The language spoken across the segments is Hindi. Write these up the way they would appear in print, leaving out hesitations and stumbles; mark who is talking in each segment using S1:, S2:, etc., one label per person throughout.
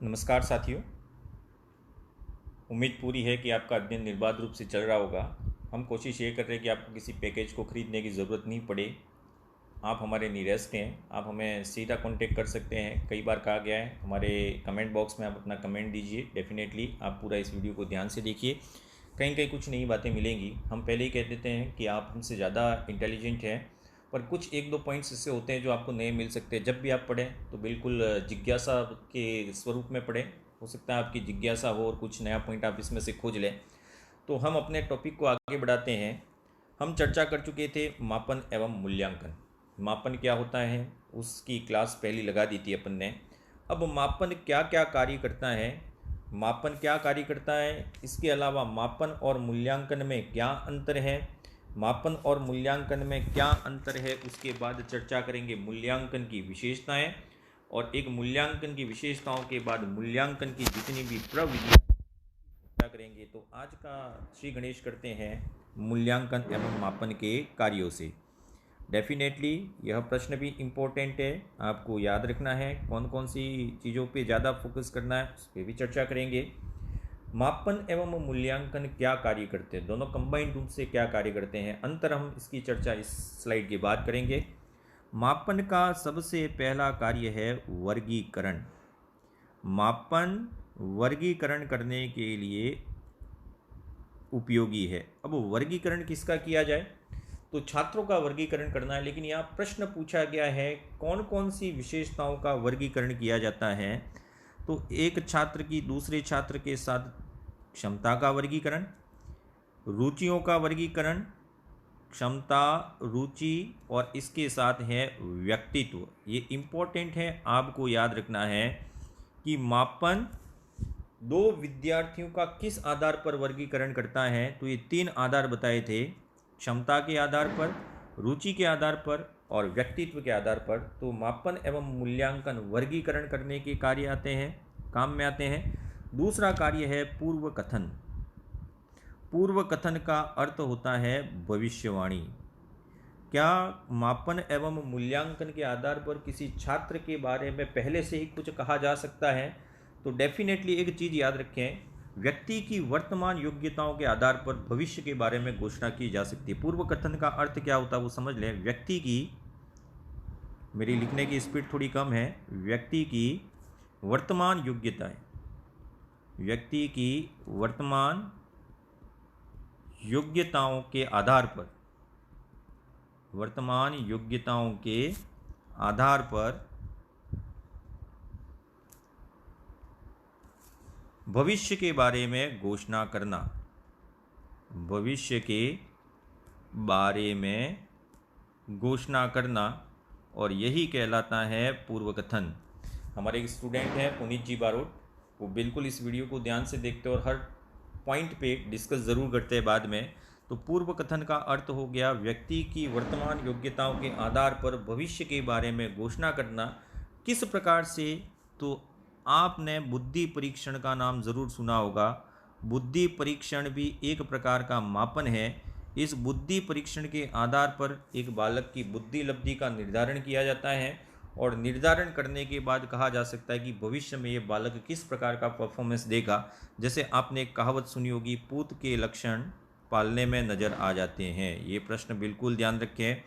S1: नमस्कार साथियों। उम्मीद पूरी है कि आपका अध्ययन निर्बाध रूप से चल रहा होगा। हम कोशिश ये कर रहे हैं कि आपको किसी पैकेज को ख़रीदने की ज़रूरत नहीं पड़े। आप हमारे नियरेस्ट हैं, आप हमें सीधा कांटेक्ट कर सकते हैं। कई बार कहा गया है, हमारे कमेंट बॉक्स में आप अपना कमेंट दीजिए। डेफिनेटली आप पूरा इस वीडियो को ध्यान से देखिए, कहीं कहीं कुछ नई बातें मिलेंगी। हम पहले ही कह देते हैं कि आप हमसे ज़्यादा इंटेलिजेंट हैं, पर कुछ एक दो पॉइंट्स ऐसे होते हैं जो आपको नए मिल सकते हैं। जब भी आप पढ़ें तो बिल्कुल जिज्ञासा के स्वरूप में पढ़ें। हो सकता है आपकी जिज्ञासा हो और कुछ नया पॉइंट आप इसमें से खोज लें। तो हम अपने टॉपिक को आगे बढ़ाते हैं। हम चर्चा कर चुके थे मापन एवं मूल्यांकन। मापन क्या होता है उसकी क्लास पहली लगा दी थी अपन ने। अब मापन क्या क्या कार्य करता है, मापन क्या कार्य करता है, इसके अलावा मापन और मूल्यांकन में क्या अंतर है, मापन और मूल्यांकन में क्या अंतर है, उसके बाद चर्चा करेंगे मूल्यांकन की विशेषताएं। और एक मूल्यांकन की विशेषताओं के बाद मूल्यांकन की जितनी भी प्रविधियां चर्चा करेंगे। तो आज का श्री गणेश करते हैं मूल्यांकन एवं मापन के कार्यों से। डेफिनेटली यह प्रश्न भी इम्पोर्टेंट है, आपको याद रखना है कौन कौन सी चीज़ों पे ज़्यादा फोकस करना है, उस पर भी चर्चा करेंगे। मापन एवं मूल्यांकन क्या कार्य करते हैं, दोनों कंबाइंड रूप से क्या कार्य करते हैं, अंतर हम इसकी चर्चा इस स्लाइड के बाद करेंगे। मापन का सबसे पहला कार्य है वर्गीकरण। मापन वर्गीकरण करने के लिए उपयोगी है। अब वर्गीकरण किसका किया जाए, तो छात्रों का वर्गीकरण करना है। लेकिन यहाँ प्रश्न पूछा गया है कौन कौन सी विशेषताओं का वर्गीकरण किया जाता है। तो एक छात्र की दूसरे छात्र के साथ क्षमता का वर्गीकरण, रुचियों का वर्गीकरण, क्षमता, रुचि और इसके साथ है व्यक्तित्व। ये इम्पोर्टेंट है, आपको याद रखना है कि मापन दो विद्यार्थियों का किस आधार पर वर्गीकरण करता है। तो ये तीन आधार बताए थे, क्षमता के आधार पर, रुचि के आधार पर और व्यक्तित्व के आधार पर। तो मापन एवं मूल्यांकन वर्गीकरण करने के कार्य आते हैं, काम में आते हैं। दूसरा कार्य है पूर्व कथन। पूर्व कथन का अर्थ होता है भविष्यवाणी। क्या मापन एवं मूल्यांकन के आधार पर किसी छात्र के बारे में पहले से ही कुछ कहा जा सकता है? तो डेफिनेटली एक चीज़ याद रखें, व्यक्ति की वर्तमान योग्यताओं के आधार पर भविष्य के बारे में घोषणा की जा सकती है। पूर्व कथन का अर्थ क्या होता है वो समझ लें। व्यक्ति की, मेरी लिखने की स्पीड थोड़ी कम है, व्यक्ति की वर्तमान योग्यताएं, व्यक्ति की वर्तमान योग्यताओं के आधार पर, वर्तमान योग्यताओं के आधार पर भविष्य के बारे में घोषणा करना, भविष्य के बारे में घोषणा करना, और यही कहलाता है पूर्व कथन। हमारे एक स्टूडेंट हैं पुनीत जी बारोट, वो बिल्कुल इस वीडियो को ध्यान से देखते हैं और हर पॉइंट पे डिस्कस ज़रूर करते हैं बाद में। तो पूर्व कथन का अर्थ हो गया व्यक्ति की वर्तमान योग्यताओं के आधार पर भविष्य के बारे में घोषणा करना। किस प्रकार से, तो आपने बुद्धि परीक्षण का नाम ज़रूर सुना होगा। बुद्धि परीक्षण भी एक प्रकार का मापन है। इस बुद्धि परीक्षण के आधार पर एक बालक की बुद्धि लब्धि का निर्धारण किया जाता है और निर्धारण करने के बाद कहा जा सकता है कि भविष्य में ये बालक किस प्रकार का परफॉर्मेंस देगा। जैसे आपने एक कहावत सुनी होगी, पूत के लक्षण पालने में नज़र आ जाते हैं। ये प्रश्न बिल्कुल ध्यान रखें,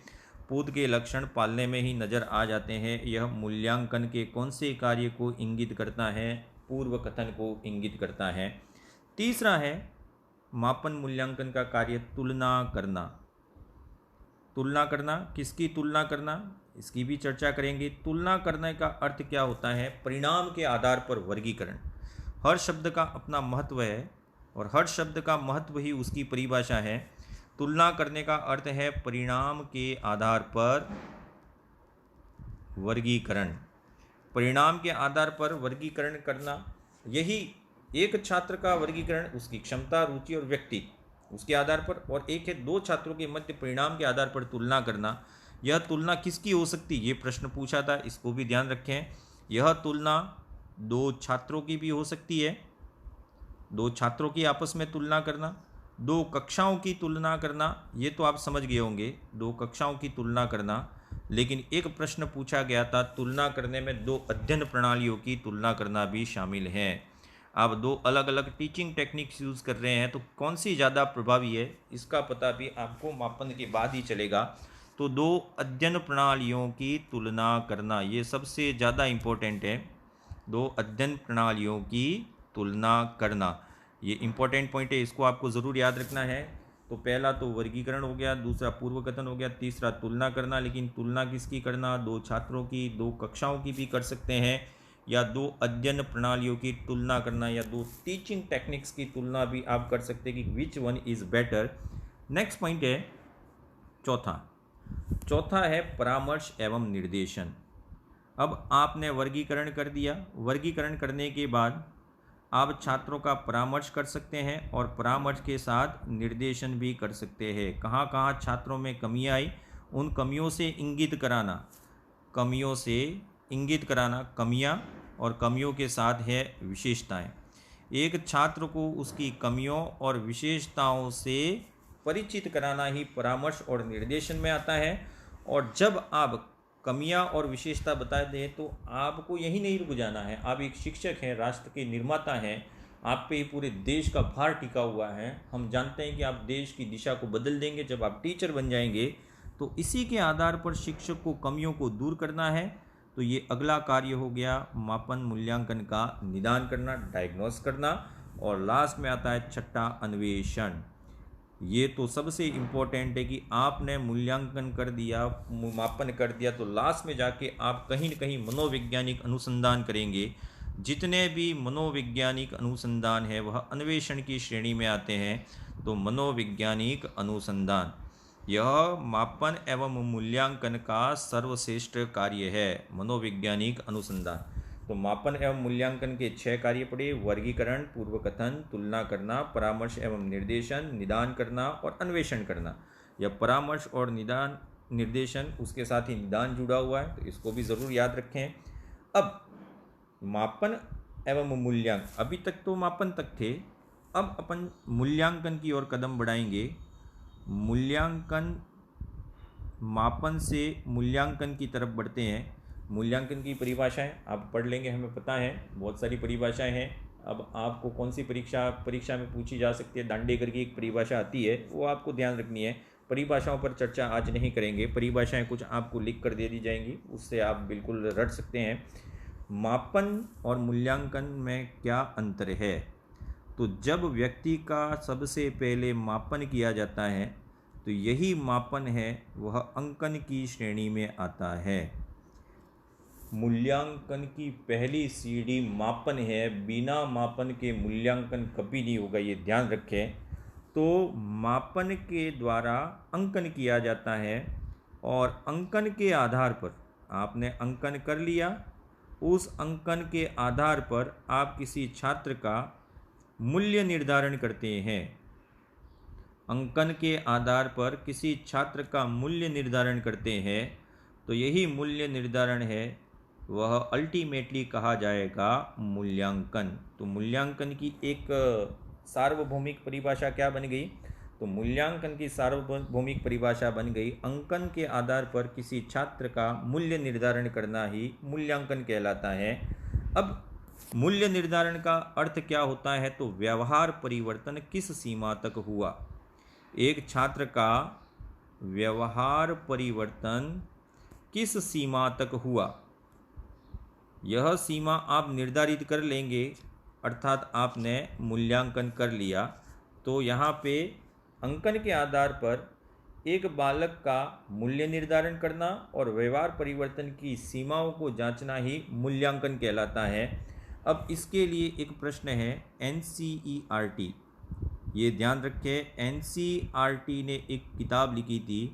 S1: पूत के लक्षण पालने में ही नज़र आ जाते हैं। यह मूल्यांकन के कौन से कार्य को इंगित करता है, पूर्व कथन को इंगित करता है। तीसरा है मापन मूल्यांकन का कार्य तुलना करना। तुलना करना, किसकी तुलना करना, इसकी भी चर्चा करेंगे। तुलना करने का अर्थ क्या होता है, परिणाम के आधार पर वर्गीकरण। हर शब्द का अपना महत्व है और हर शब्द का महत्व ही उसकी परिभाषा है। तुलना करने का अर्थ है परिणाम के आधार पर वर्गीकरण, परिणाम के आधार पर वर्गीकरण करना। यही एक छात्र का वर्गीकरण उसकी क्षमता, रुचि और व्यक्तित्व, उसके आधार पर, और एक है दो छात्रों के मध्य परिणाम के आधार पर तुलना करना। यह तुलना किसकी हो सकती, ये प्रश्न पूछा था, इसको भी ध्यान रखें। यह तुलना दो छात्रों की भी हो सकती है, दो छात्रों की आपस में तुलना करना, दो कक्षाओं की तुलना करना, ये तो आप समझ गए होंगे, दो कक्षाओं की तुलना करना। लेकिन एक प्रश्न पूछा गया था, तुलना करने में दो अध्ययन प्रणालियों की तुलना करना भी शामिल है। आप दो अलग अलग टीचिंग टेक्निक्स यूज़ कर रहे हैं, तो कौन सी ज़्यादा प्रभावी है इसका पता भी आपको मापन के बाद ही चलेगा। तो दो अध्ययन प्रणालियों की तुलना करना ये सबसे ज़्यादा इम्पोर्टेंट है। दो अध्ययन प्रणालियों की तुलना करना ये इम्पोर्टेंट पॉइंट है, इसको आपको ज़रूर याद रखना है। तो पहला तो वर्गीकरण हो गया, दूसरा पूर्व कथन हो गया, तीसरा तुलना करना। लेकिन तुलना किसकी करना? दो छात्रों की, दो कक्षाओं की भी कर सकते हैं, या दो अध्ययन प्रणालियों की तुलना करना, या दो टीचिंग टेक्निक्स की तुलना भी आप कर सकते हैं कि which one is better. Next point है चौथा है परामर्श एवं निर्देशन। अब आपने वर्गीकरण कर दिया, वर्गीकरण करने के बाद आप छात्रों का परामर्श कर सकते हैं और परामर्श के साथ निर्देशन भी कर सकते हैं। कहाँ कहाँ छात्रों में कमियाँ आई, उन कमियों से इंगित कराना, कमियाँ और कमियों के साथ है विशेषताएं। एक छात्र को उसकी कमियों और विशेषताओं से परिचित कराना ही परामर्श और निर्देशन में आता है। और जब आप कमियां और विशेषता बता दें तो आपको यही नहीं रुक जाना है। आप एक शिक्षक हैं, राष्ट्र के निर्माता हैं, आप पे ही पूरे देश का भार टिका हुआ है। हम जानते हैं कि आप देश की दिशा को बदल देंगे जब आप टीचर बन जाएंगे। तो इसी के आधार पर शिक्षक को कमियों को दूर करना है। तो ये अगला कार्य हो गया मापन मूल्यांकन का निदान करना, डायग्नोस करना। और लास्ट में आता है छठा अन्वेषण। ये तो सबसे इम्पोर्टेंट है कि आपने मूल्यांकन कर दिया, मापन कर दिया, तो लास्ट में जाके आप कहीं न कहीं मनोवैज्ञानिक अनुसंधान करेंगे। जितने भी मनोवैज्ञानिक अनुसंधान है वह अन्वेषण की श्रेणी में आते हैं। तो मनोवैज्ञानिक अनुसंधान यह मापन एवं मूल्यांकन का सर्वश्रेष्ठ कार्य है, मनोवैज्ञानिक अनुसंधान। तो मापन एवं मूल्यांकन के 6 कार्य पड़े: वर्गीकरण, पूर्व कथन, तुलना करना, परामर्श एवं निर्देशन, निदान करना और अन्वेषण करना। यह परामर्श और निदान निर्देशन, उसके साथ ही निदान जुड़ा हुआ है, तो इसको भी ज़रूर याद रखें। अब मापन एवं मूल्यांकन, अभी तक तो मापन तक थे, अब अपन मूल्यांकन की ओर कदम बढ़ाएंगे। मूल्यांकन, मापन से मूल्यांकन की तरफ बढ़ते हैं। मूल्यांकन की परिभाषाएं आप पढ़ लेंगे, हमें पता है बहुत सारी परिभाषाएं हैं। अब आपको कौन सी परीक्षा में पूछी जा सकती है, दांडेकर की एक परिभाषा आती है, वो आपको ध्यान रखनी है। परिभाषाओं पर चर्चा आज नहीं करेंगे, परिभाषाएं कुछ आपको लिख कर दे दी जाएंगी, उससे आप बिल्कुल रट सकते हैं। मापन और मूल्यांकन में क्या अंतर है? तो जब व्यक्ति का सबसे पहले मापन किया जाता है तो यही मापन है वह अंकन की श्रेणी में आता है। मूल्यांकन की पहली सीढ़ी मापन है, बिना मापन के मूल्यांकन कभी नहीं होगा, ये ध्यान रखें। तो मापन के द्वारा अंकन किया जाता है और अंकन के आधार पर आपने अंकन कर लिया, उस अंकन के आधार पर आप किसी छात्र का मूल्य निर्धारण करते हैं। अंकन के आधार पर किसी छात्र का मूल्य निर्धारण करते हैं, तो यही मूल्य निर्धारण है वह अल्टीमेटली कहा जाएगा मूल्यांकन। तो मूल्यांकन की एक सार्वभौमिक परिभाषा क्या बन गई? तो मूल्यांकन की सार्वभौमिक परिभाषा बन गई, अंकन के आधार पर किसी छात्र का मूल्य निर्धारण करना ही मूल्यांकन कहलाता है। अब मूल्य निर्धारण का अर्थ क्या होता है? तो व्यवहार परिवर्तन किस सीमा तक हुआ, एक छात्र का व्यवहार परिवर्तन किस सीमा तक हुआ, यह सीमा आप निर्धारित कर लेंगे। अर्थात आपने मूल्यांकन कर लिया, तो यहाँ पे अंकन के आधार पर एक बालक का मूल्य निर्धारण करना और व्यवहार परिवर्तन की सीमाओं को जांचना ही मूल्यांकन कहलाता है। अब इसके लिए एक प्रश्न है NCERT, ये ध्यान रखें, NCERT ने एक किताब लिखी थी,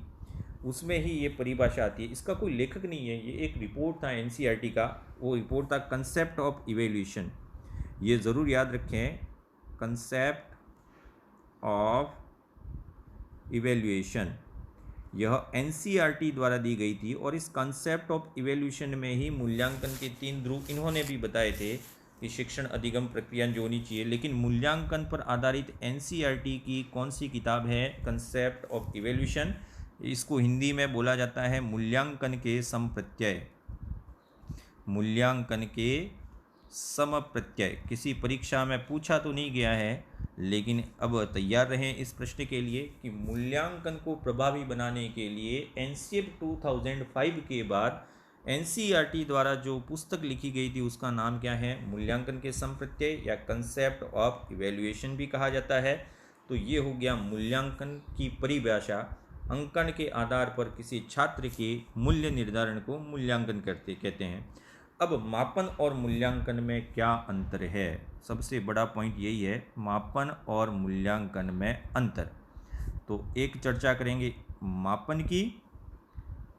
S1: उसमें ही ये परिभाषा आती है। इसका कोई लेखक नहीं है, ये एक रिपोर्ट था NCERT का, वो रिपोर्ट था कंसेप्ट ऑफ इवेल्यूशन। ये ज़रूर याद रखें, कंसेप्ट ऑफ इवेल्यूशन, यह NCERT द्वारा दी गई थी। और इस कंसेप्ट ऑफ इवेल्यूशन में ही मूल्यांकन के 3 ध्रुव इन्होंने भी बताए थे कि शिक्षण अधिगम प्रक्रिया जो होनी चाहिए। लेकिन मूल्यांकन पर आधारित NCERT की कौन सी किताब है? Concept of evaluation. इसको हिंदी में बोला जाता है मूल्यांकन के समप्रत्यय। मूल्यांकन के समप्रत्यय किसी परीक्षा में पूछा तो नहीं गया है, लेकिन अब तैयार रहें इस प्रश्न के लिए कि मूल्यांकन को प्रभावी बनाने के लिए एनसीएफ 2005 के बाद एनसीईआरटी द्वारा जो पुस्तक लिखी गई थी उसका नाम क्या है? मूल्यांकन के समप्रत्यय या कंसेप्ट ऑफ इवैल्यूएशन भी कहा जाता है। तो ये हो गया मूल्यांकन की परिभाषा। अंकन के आधार पर किसी छात्र के मूल्य निर्धारण को मूल्यांकन कहते हैं। अब मापन और मूल्यांकन में क्या अंतर है? सबसे बड़ा पॉइंट यही है, मापन और मूल्यांकन में अंतर। तो एक चर्चा करेंगे मापन की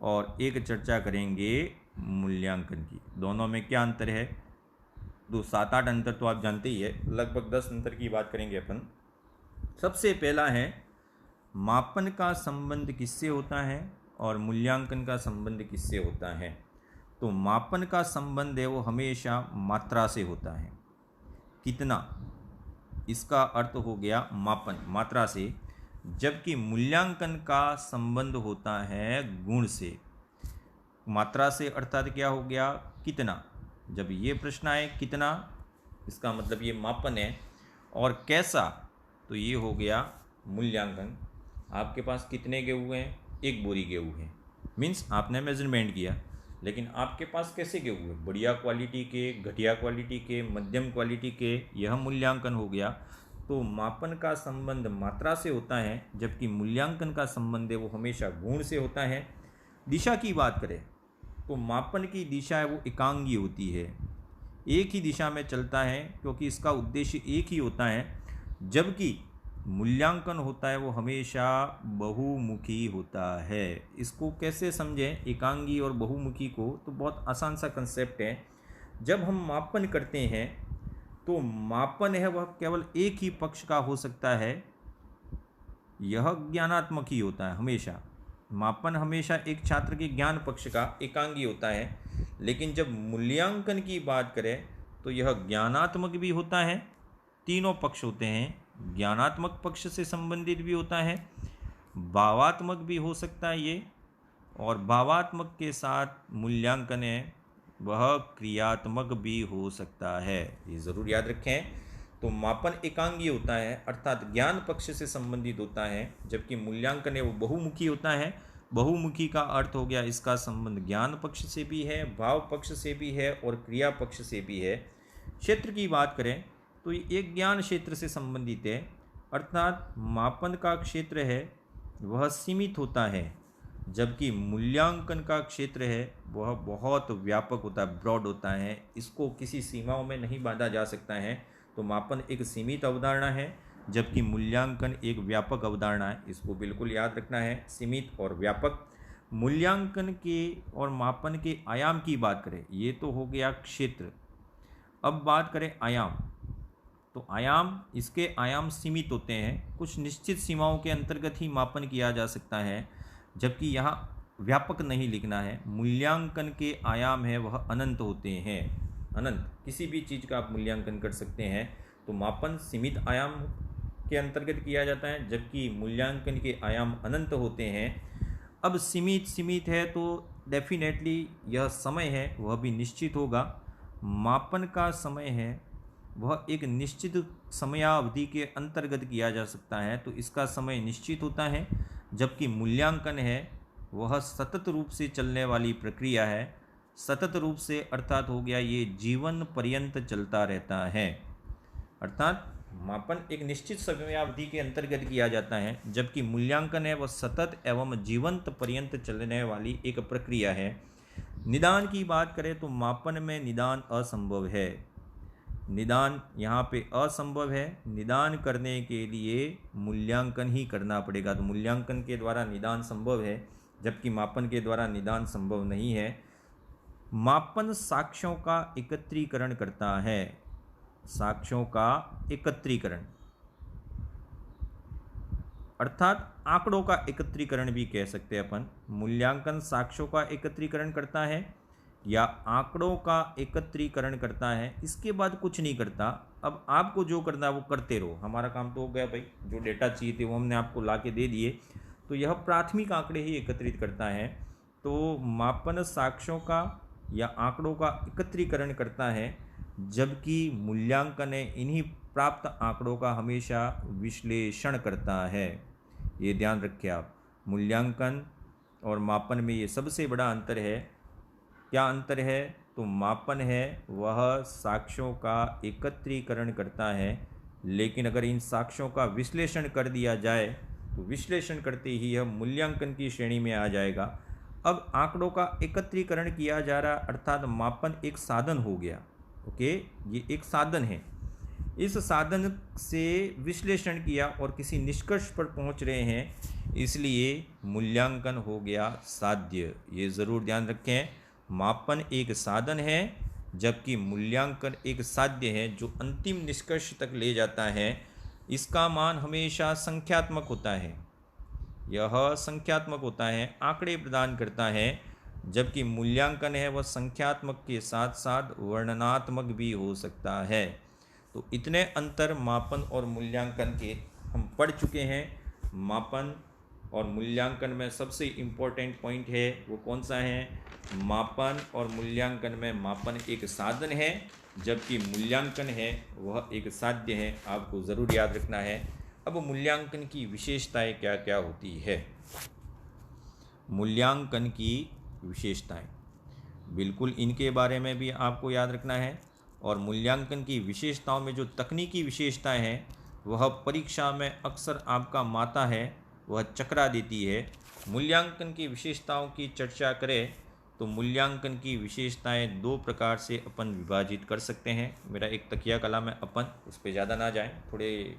S1: और एक चर्चा करेंगे मूल्यांकन की। दोनों में क्या अंतर है? 7-8 अंतर तो आप जानते ही है, लगभग 10 अंतर की बात करेंगे अपन। सबसे पहला है, मापन का संबंध किससे होता है और मूल्यांकन का संबंध किससे होता है? तो मापन का संबंध है वो हमेशा मात्रा से होता है। कितना, इसका अर्थ हो गया मापन, मात्रा से। जबकि मूल्यांकन का संबंध होता है गुण से। मात्रा से अर्थात क्या हो गया? कितना। जब ये प्रश्न आए कितना, इसका मतलब ये मापन है। और कैसा, तो ये हो गया मूल्यांकन। आपके पास कितने गेहूँ हैं? 1 बोरी गेहूँ है, मीन्स आपने मेजरमेंट किया। लेकिन आपके पास कैसे गेहूँ है? बढ़िया क्वालिटी के, घटिया क्वालिटी के, मध्यम क्वालिटी के, यह मूल्यांकन हो गया। तो मापन का संबंध मात्रा से होता है, जबकि मूल्यांकन का संबंध है वो हमेशा गुण से होता है। दिशा की बात करें तो मापन की दिशा है वो एकांगी होती है, एक ही दिशा में चलता है क्योंकि इसका उद्देश्य एक ही होता है। जबकि मूल्यांकन होता है वो हमेशा बहुमुखी होता है। इसको कैसे समझें एकांगी और बहुमुखी को? तो बहुत आसान सा कंसेप्ट है। जब हम मापन करते हैं तो मापन है वह केवल एक ही पक्ष का हो सकता है, यह ज्ञानात्मक ही होता है हमेशा। मापन हमेशा एक छात्र के ज्ञान पक्ष का एकांगी होता है। लेकिन जब मूल्यांकन की बात करें तो यह ज्ञानात्मक भी होता है। तीनों पक्ष होते हैं, ज्ञानात्मक पक्ष से संबंधित भी होता है, भावात्मक भी हो सकता है ये, और भावात्मक के साथ मूल्यांकन है वह क्रियात्मक भी हो सकता है। ये ज़रूर याद रखें। तो मापन एकांगी होता है अर्थात ज्ञान पक्ष से संबंधित होता है, जबकि मूल्यांकन है वो बहुमुखी होता है। बहुमुखी का अर्थ हो गया इसका संबंध ज्ञान पक्ष से भी है, भाव पक्ष से भी है और क्रिया पक्ष से भी है। क्षेत्र की बात करें तो ये एक ज्ञान क्षेत्र से संबंधित है, अर्थात मापन का क्षेत्र है वह सीमित होता है, जबकि मूल्यांकन का क्षेत्र है वह बहुत व्यापक होता है, ब्रॉड होता है। इसको किसी सीमाओं में नहीं बांधा जा सकता है। तो मापन एक सीमित अवधारणा है, जबकि मूल्यांकन एक व्यापक अवधारणा है। इसको बिल्कुल याद रखना है, सीमित और व्यापक। मूल्यांकन के और मापन के आयाम की बात करें, ये तो हो गया क्षेत्र। अब बात करें आयाम, तो आयाम, इसके आयाम सीमित होते हैं, कुछ निश्चित सीमाओं के अंतर्गत ही मापन किया जा सकता है, जबकि यहाँ व्यापक नहीं लिखना है। मूल्यांकन के आयाम है वह अनंत होते हैं, अनंत, किसी भी चीज़ का आप मूल्यांकन कर सकते हैं। तो मापन सीमित आयाम के अंतर्गत किया जाता है, जबकि मूल्यांकन के आयाम अनंत होते हैं। अब सीमित है तो डेफिनेटली यह समय है वह भी निश्चित होगा। मापन का समय है वह एक निश्चित समयावधि के अंतर्गत किया जा सकता है, तो इसका समय निश्चित होता है। जबकि मूल्यांकन है वह सतत रूप से चलने वाली प्रक्रिया है। सतत रूप से अर्थात हो गया ये जीवन पर्यंत चलता रहता है, अर्थात मापन एक निश्चित समयावधि के अंतर्गत किया जाता है, जबकि मूल्यांकन है वह सतत एवं जीवंत पर्यंत चलने वाली एक प्रक्रिया है। निदान की बात करें तो मापन में निदान असंभव है। निदान यहाँ पे असंभव है, निदान करने के लिए मूल्यांकन ही करना पड़ेगा। तो मूल्यांकन के द्वारा निदान संभव है, जबकि मापन के द्वारा निदान संभव नहीं है। मापन साक्ष्यों का एकत्रीकरण करता है, साक्ष्यों का एकत्रीकरण अर्थात आंकड़ों का एकत्रीकरण भी कह सकते हैं अपन। मूल्यांकन साक्ष्यों का एकत्रीकरण करता है या आंकड़ों का एकत्रीकरण करता है, इसके बाद कुछ नहीं करता। अब आपको जो करना है वो करते रहो, हमारा काम तो हो गया भाई, जो डेटा चाहिए थे वो हमने आपको ला के दे दिए। तो यह प्राथमिक आंकड़े ही एकत्रित करता है। तो मापन साक्ष्यों का या आंकड़ों का एकत्रीकरण करता है, जबकि मूल्यांकन इन्हीं प्राप्त आंकड़ों का हमेशा विश्लेषण करता है। ये ध्यान रखें आप, मूल्यांकन और मापन में ये सबसे बड़ा अंतर है। क्या अंतर है? तो मापन है वह साक्ष्यों का एकत्रीकरण करता है, लेकिन अगर इन साक्ष्यों का विश्लेषण कर दिया जाए तो विश्लेषण करते ही यह मूल्यांकन की श्रेणी में आ जाएगा। अब आंकड़ों का एकत्रीकरण किया जा रहा, अर्थात मापन एक साधन हो गया। ओके, ये एक साधन है। इस साधन से विश्लेषण किया और किसी निष्कर्ष पर पहुंच रहे हैं, इसलिए मूल्यांकन हो गया साध्य। ये ज़रूर ध्यान रखें, मापन एक साधन है जबकि मूल्यांकन एक साध्य है जो अंतिम निष्कर्ष तक ले जाता है। इसका मान हमेशा संख्यात्मक होता है, यह संख्यात्मक होता है, आंकड़े प्रदान करता है, जबकि मूल्यांकन है वह संख्यात्मक के साथ साथ वर्णनात्मक भी हो सकता है। तो इतने अंतर मापन और मूल्यांकन के हम पढ़ चुके हैं। मापन और मूल्यांकन में सबसे इम्पोर्टेंट पॉइंट है वो कौन सा है? मापन और मूल्यांकन में मापन एक साधन है जबकि मूल्यांकन है वह एक साध्य है। आपको ज़रूर याद रखना है। अब मूल्यांकन की विशेषताएं क्या क्या होती है? मूल्यांकन की विशेषताएं, बिल्कुल इनके बारे में भी आपको याद रखना है। और मूल्यांकन की विशेषताओं में जो तकनीकी विशेषताएं हैं वह परीक्षा में अक्सर आपका माता है, वह चकरा देती है। मूल्यांकन की विशेषताओं की चर्चा करें तो मूल्यांकन की विशेषताएं दो प्रकार से अपन विभाजित कर सकते हैं। मेरा एक तकिया कलाम है, अपन उस पर ज़्यादा ना जाएं, थोड़े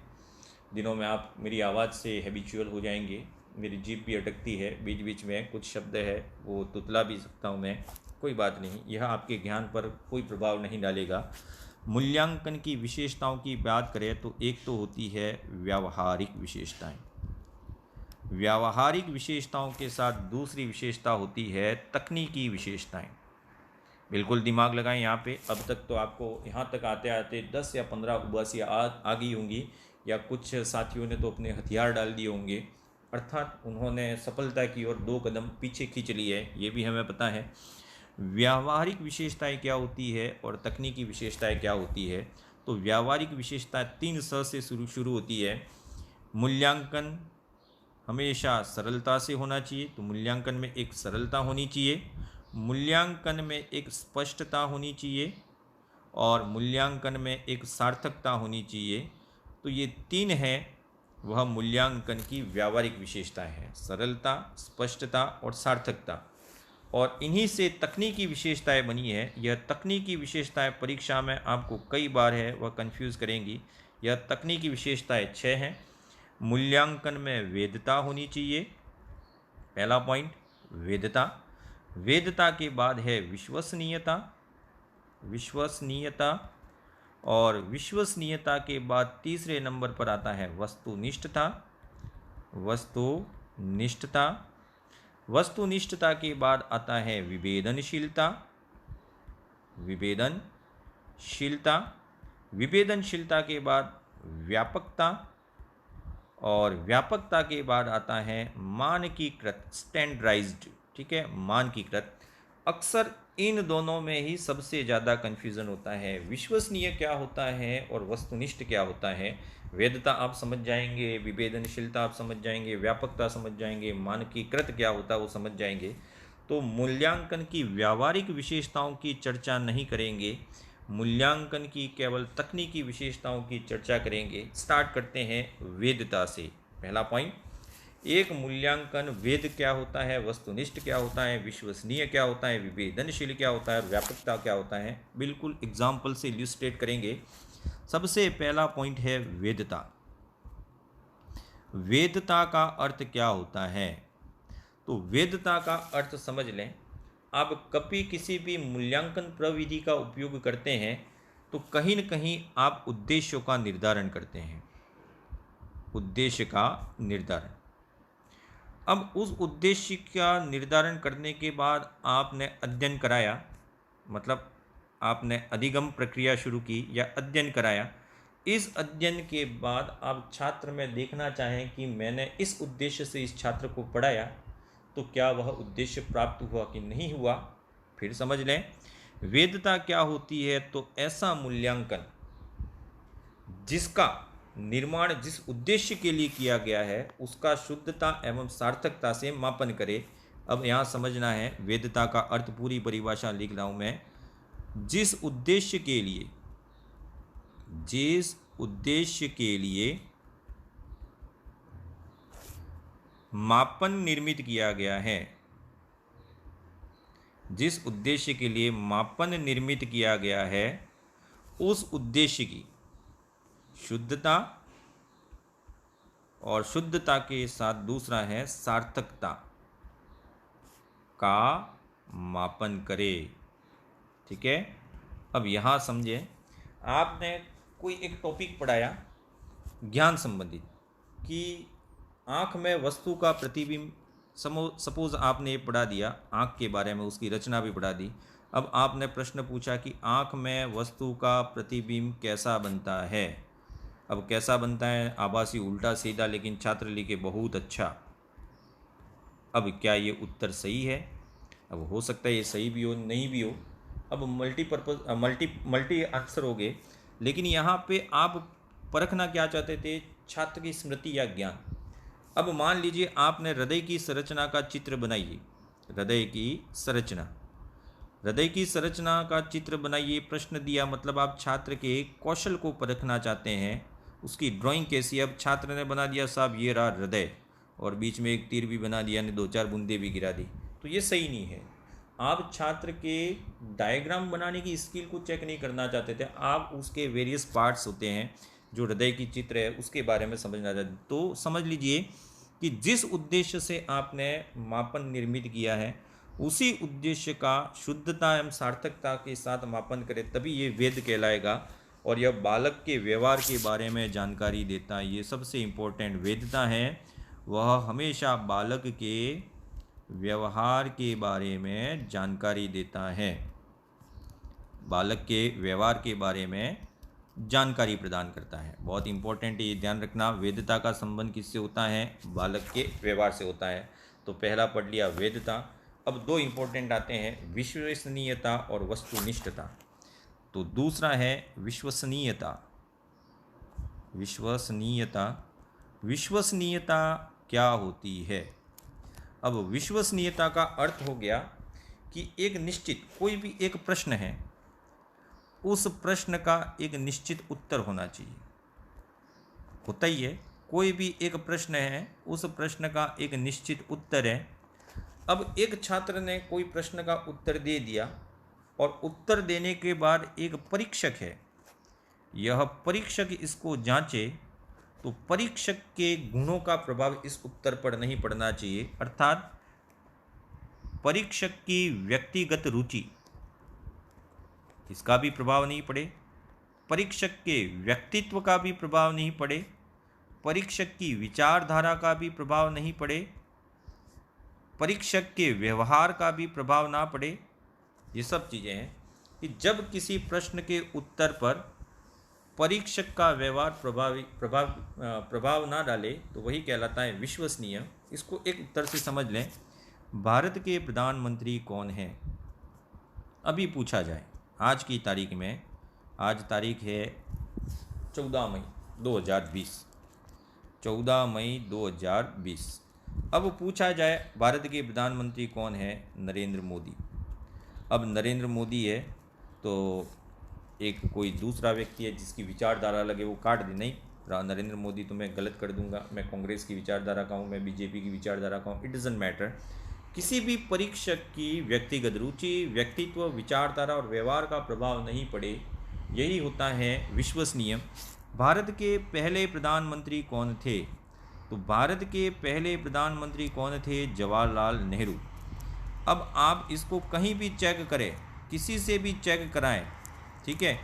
S1: दिनों में आप मेरी आवाज़ से हैबिचुअल हो जाएंगे। मेरी जीभ भी अटकती है बीच बीच में, कुछ शब्द है वो तुतला भी सकता हूँ मैं, कोई बात नहीं, यह आपके ज्ञान पर कोई प्रभाव नहीं डालेगा। मूल्यांकन की विशेषताओं की बात करें तो एक तो होती है व्यावहारिक विशेषताएं। व्यावहारिक विशेषताओं के साथ दूसरी विशेषता होती है तकनीकी विशेषताएं। बिल्कुल दिमाग लगाएं यहाँ पे। अब तक तो आपको यहाँ तक आते आते 10 या 15 उबासियाँ आ गई होंगी, या कुछ साथियों ने तो अपने हथियार डाल दिए होंगे, अर्थात उन्होंने सफलता की ओर 2 कदम पीछे खींच लिए है, ये भी हमें पता है। व्यावहारिक विशेषताएं क्या होती है और तकनीकी विशेषताएं क्या होती है? तो व्यावहारिक विशेषताएं 3 स से शुरू होती है। मूल्यांकन हमेशा सरलता से होना चाहिए, तो मूल्यांकन में एक सरलता होनी चाहिए, मूल्यांकन में एक स्पष्टता होनी चाहिए और मूल्यांकन में एक सार्थकता होनी चाहिए। तो ये 3 है वह मूल्यांकन की व्यावहारिक विशेषताएं हैं, सरलता, स्पष्टता और सार्थकता। और इन्हीं से तकनीकी विशेषताएं बनी है। यह तकनीकी विशेषताएं परीक्षा में आपको कई बार है वह कंफ्यूज करेंगी। यह तकनीकी विशेषताएं 6 हैं। मूल्यांकन में वेधता होनी चाहिए, पहला पॉइंट वेधता। वेधता के बाद है विश्वसनीयता, विश्वसनीयता, और विश्वसनीयता के बाद तीसरे नंबर पर आता है वस्तुनिष्ठता, वस्तुनिष्ठता। वस्तुनिष्ठता के बाद आता है विभेदनशीलता, विभेदनशीलता। विभेदनशीलता के बाद व्यापकता, और व्यापकता के बाद आता है मानकीकृत, स्टैंडर्डाइज्ड। ठीक है, मानकीकृत। अक्सर इन दोनों में ही सबसे ज़्यादा कन्फ्यूज़न होता है, विश्वसनीय क्या होता है और वस्तुनिष्ठ क्या होता है। वेधता आप समझ जाएंगे, विभेदनशीलता आप समझ जाएंगे, व्यापकता समझ जाएंगे, मानकीकृत क्या होता है वो समझ जाएंगे। तो मूल्यांकन की व्यावहारिक विशेषताओं की चर्चा नहीं करेंगे, मूल्यांकन की केवल तकनीकी विशेषताओं की चर्चा करेंगे। स्टार्ट करते हैं वेधता से। पहला पॉइंट, एक मूल्यांकन वेद क्या होता है, वस्तुनिष्ठ क्या होता है, विश्वसनीय क्या होता है, विभेदनशील क्या होता है, व्यापकता क्या होता है। बिल्कुल एग्जाम्पल से इल्यूस्ट्रेट करेंगे। सबसे पहला पॉइंट है वेधता। वेधता का अर्थ क्या होता है? तो वेधता का अर्थ समझ लें। आप कभी किसी भी मूल्यांकन प्रविधि का उपयोग करते हैं तो कहीं न कहीं आप उद्देश्यों का निर्धारण करते हैं, उद्देश्य का निर्धारण। अब उस उद्देश्य का निर्धारण करने के बाद आपने अध्ययन कराया, मतलब आपने अधिगम प्रक्रिया शुरू की या अध्ययन कराया, इस अध्ययन के बाद आप छात्र में देखना चाहें कि मैंने इस उद्देश्य से इस छात्र को पढ़ाया, तो क्या वह उद्देश्य प्राप्त हुआ कि नहीं हुआ। फिर समझ लें, वैधता क्या होती है, तो ऐसा मूल्यांकन जिसका निर्माण जिस उद्देश्य के लिए किया गया है उसका शुद्धता एवं सार्थकता से मापन करे। अब यहाँ समझना है, वैधता का अर्थ पूरी परिभाषा लिख रहा हूँ मैं। जिस उद्देश्य के लिए मापन निर्मित किया गया है, जिस उद्देश्य के लिए मापन निर्मित किया गया है, उस उद्देश्य की शुद्धता, और शुद्धता के साथ दूसरा है सार्थकता का मापन करे। ठीक है, अब यहाँ समझे, आपने कोई एक टॉपिक पढ़ाया ज्ञान संबंधित कि आँख में वस्तु का प्रतिबिंब, सपोज आपने ये पढ़ा दिया आँख के बारे में, उसकी रचना भी पढ़ा दी। अब आपने प्रश्न पूछा कि आँख में वस्तु का प्रतिबिंब कैसा बनता है। अब कैसा बनता है, आभासी उल्टा सीधा, लेकिन छात्र लिखे बहुत अच्छा। अब क्या ये उत्तर सही है? अब हो सकता है ये सही भी हो, नहीं भी हो। अब मल्टी आंसर हो गए, लेकिन यहाँ पे आप परखना क्या चाहते थे, छात्र की स्मृति या ज्ञान। अब मान लीजिए आपने हृदय की संरचना का चित्र बनाइए, हृदय की संरचना का चित्र बनाइए, प्रश्न दिया, मतलब आप छात्र के कौशल को परखना चाहते हैं, उसकी ड्राइंग कैसी। अब छात्र ने बना दिया, साहब ये रहा हृदय, और बीच में एक तीर भी बना दिया, ने 2-4 बूंदे भी गिरा दी, तो ये सही नहीं है। आप छात्र के डायग्राम बनाने की स्किल को चेक नहीं करना चाहते थे, आप उसके वेरियस पार्ट्स होते हैं जो हृदय की चित्र है उसके बारे में समझना चाहते। तो समझ लीजिए कि जिस उद्देश्य से आपने मापन निर्मित किया है उसी उद्देश्य का शुद्धता एवं सार्थकता के साथ मापन करें, तभी ये वेद कहलाएगा। और यह बालक के व्यवहार के बारे में जानकारी देता है। ये सबसे इम्पोर्टेंट वेदता है, वह हमेशा बालक के व्यवहार के बारे में जानकारी देता है, बालक के व्यवहार के बारे में जानकारी प्रदान करता है। बहुत इंपॉर्टेंट है, ये ध्यान रखना। वेदता का संबंध किससे होता है, बालक के व्यवहार से होता है। तो पहला पढ़ लिया वेदता। अब दो इंपॉर्टेंट आते हैं, विश्वसनीयता और वस्तुनिष्ठता। तो दूसरा है विश्वसनीयता। विश्वसनीयता क्या होती है? अब विश्वसनीयता का अर्थ हो गया कि एक निश्चित कोई भी एक प्रश्न है, उस प्रश्न का एक निश्चित उत्तर होना चाहिए। होता ही है, कोई भी एक प्रश्न है, उस प्रश्न का एक निश्चित उत्तर है। अब एक छात्र ने कोई प्रश्न का उत्तर दे दिया और उत्तर देने के बाद एक परीक्षक है, यह परीक्षक इसको जांचे, तो परीक्षक के गुणों का प्रभाव इस उत्तर पर नहीं पड़ना चाहिए, अर्थात परीक्षक की व्यक्तिगत रुचि, इसका भी प्रभाव नहीं पड़े, परीक्षक के व्यक्तित्व का भी प्रभाव नहीं पड़े, परीक्षक की विचारधारा का भी प्रभाव नहीं पड़े, परीक्षक के व्यवहार का भी प्रभाव ना पड़े। ये सब चीज़ें हैं कि जब किसी प्रश्न के उत्तर पर परीक्षक का व्यवहार प्रभाव ना डाले तो वही कहलाता है विश्वसनीय। इसको एक उत्तर से समझ लें, भारत के प्रधानमंत्री कौन हैं? अभी पूछा जाए आज की तारीख में, आज तारीख है 14 मई 2020, 14 मई 2020। अब पूछा जाए भारत के प्रधानमंत्री कौन है? नरेंद्र मोदी। अब नरेंद्र मोदी है तो एक कोई दूसरा व्यक्ति है जिसकी विचारधारा लगे वो काट दे, नहीं नरेंद्र मोदी तो मैं गलत कर दूंगा, मैं कांग्रेस की विचारधारा का हूँ, मैं बीजेपी की विचारधारा का हूँ, इट डजंट मैटर। किसी भी परीक्षक की व्यक्तिगत रुचि, व्यक्तित्व, विचारधारा और व्यवहार का प्रभाव नहीं पड़े, यही होता है विश्वसनीय। भारत के पहले प्रधानमंत्री कौन थे? तो भारत के पहले प्रधानमंत्री कौन थे? जवाहरलाल नेहरू। अब आप इसको कहीं भी चेक करें, किसी से भी चेक कराएं, ठीक है,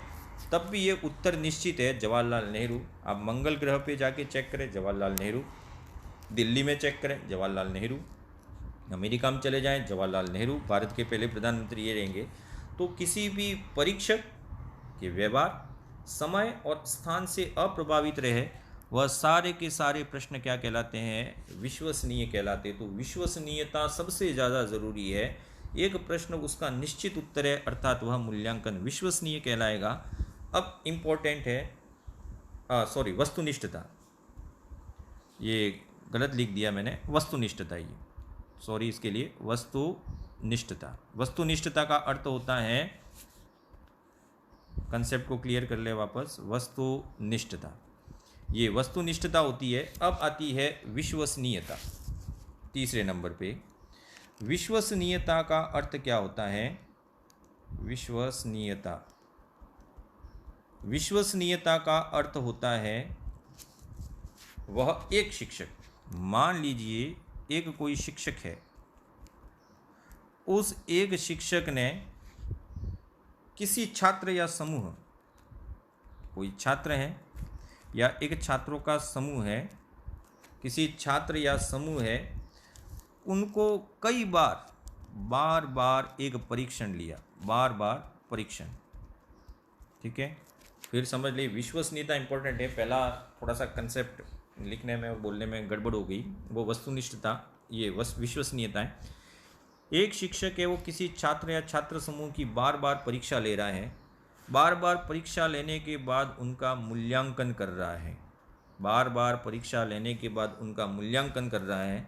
S1: तब भी ये उत्तर निश्चित है, जवाहरलाल नेहरू। आप मंगल ग्रह पे जाके चेक करें, जवाहरलाल नेहरू। दिल्ली में चेक करें, जवाहरलाल नेहरू। अमेरिका में चले जाएं, जवाहरलाल नेहरू भारत के पहले प्रधानमंत्री ये रहेंगे। तो किसी भी परीक्षक के व्यवहार, समय और स्थान से अप्रभावित रहे, वह सारे के सारे प्रश्न क्या कहलाते हैं? विश्वसनीय कहलाते हैं। तो विश्वसनीयता सबसे ज़्यादा ज़रूरी है। एक प्रश्न उसका निश्चित उत्तर है, अर्थात वह मूल्यांकन विश्वसनीय कहलाएगा। अब इम्पोर्टेंट है, सॉरी, वस्तुनिष्ठता, ये गलत लिख दिया मैंने, वस्तुनिष्ठता, ये सॉरी इसके लिए, वस्तुनिष्ठता। वस्तुनिष्ठता का अर्थ होता है, कंसेप्ट को क्लियर कर ले वापस, वस्तुनिष्ठता, ये वस्तुनिष्ठता होती है। अब आती है विश्वसनीयता, तीसरे नंबर पे। विश्वसनीयता का अर्थ क्या होता है? विश्वसनीयता, विश्वसनीयता का अर्थ होता है, वह एक शिक्षक, मान लीजिए एक कोई शिक्षक है, उस एक शिक्षक ने किसी छात्र या समूह, कोई छात्र है या एक छात्रों का समूह है, किसी छात्र या समूह है, उनको कई बार बार एक परीक्षण लिया, बार बार परीक्षण, ठीक है। फिर समझ ली, विश्वसनीयता इंपॉर्टेंट है। पहला थोड़ा सा कंसेप्ट लिखने में और बोलने में गड़बड़ हो गई, वो वस्तुनिष्ठता, ये विश्वसनीयता है। एक शिक्षक है, वो किसी छात्र या छात्र समूह की बार बार परीक्षा ले रहा है, बार बार परीक्षा लेने के बाद उनका मूल्यांकन कर रहा है, बार बार परीक्षा लेने के बाद उनका मूल्यांकन कर रहा है,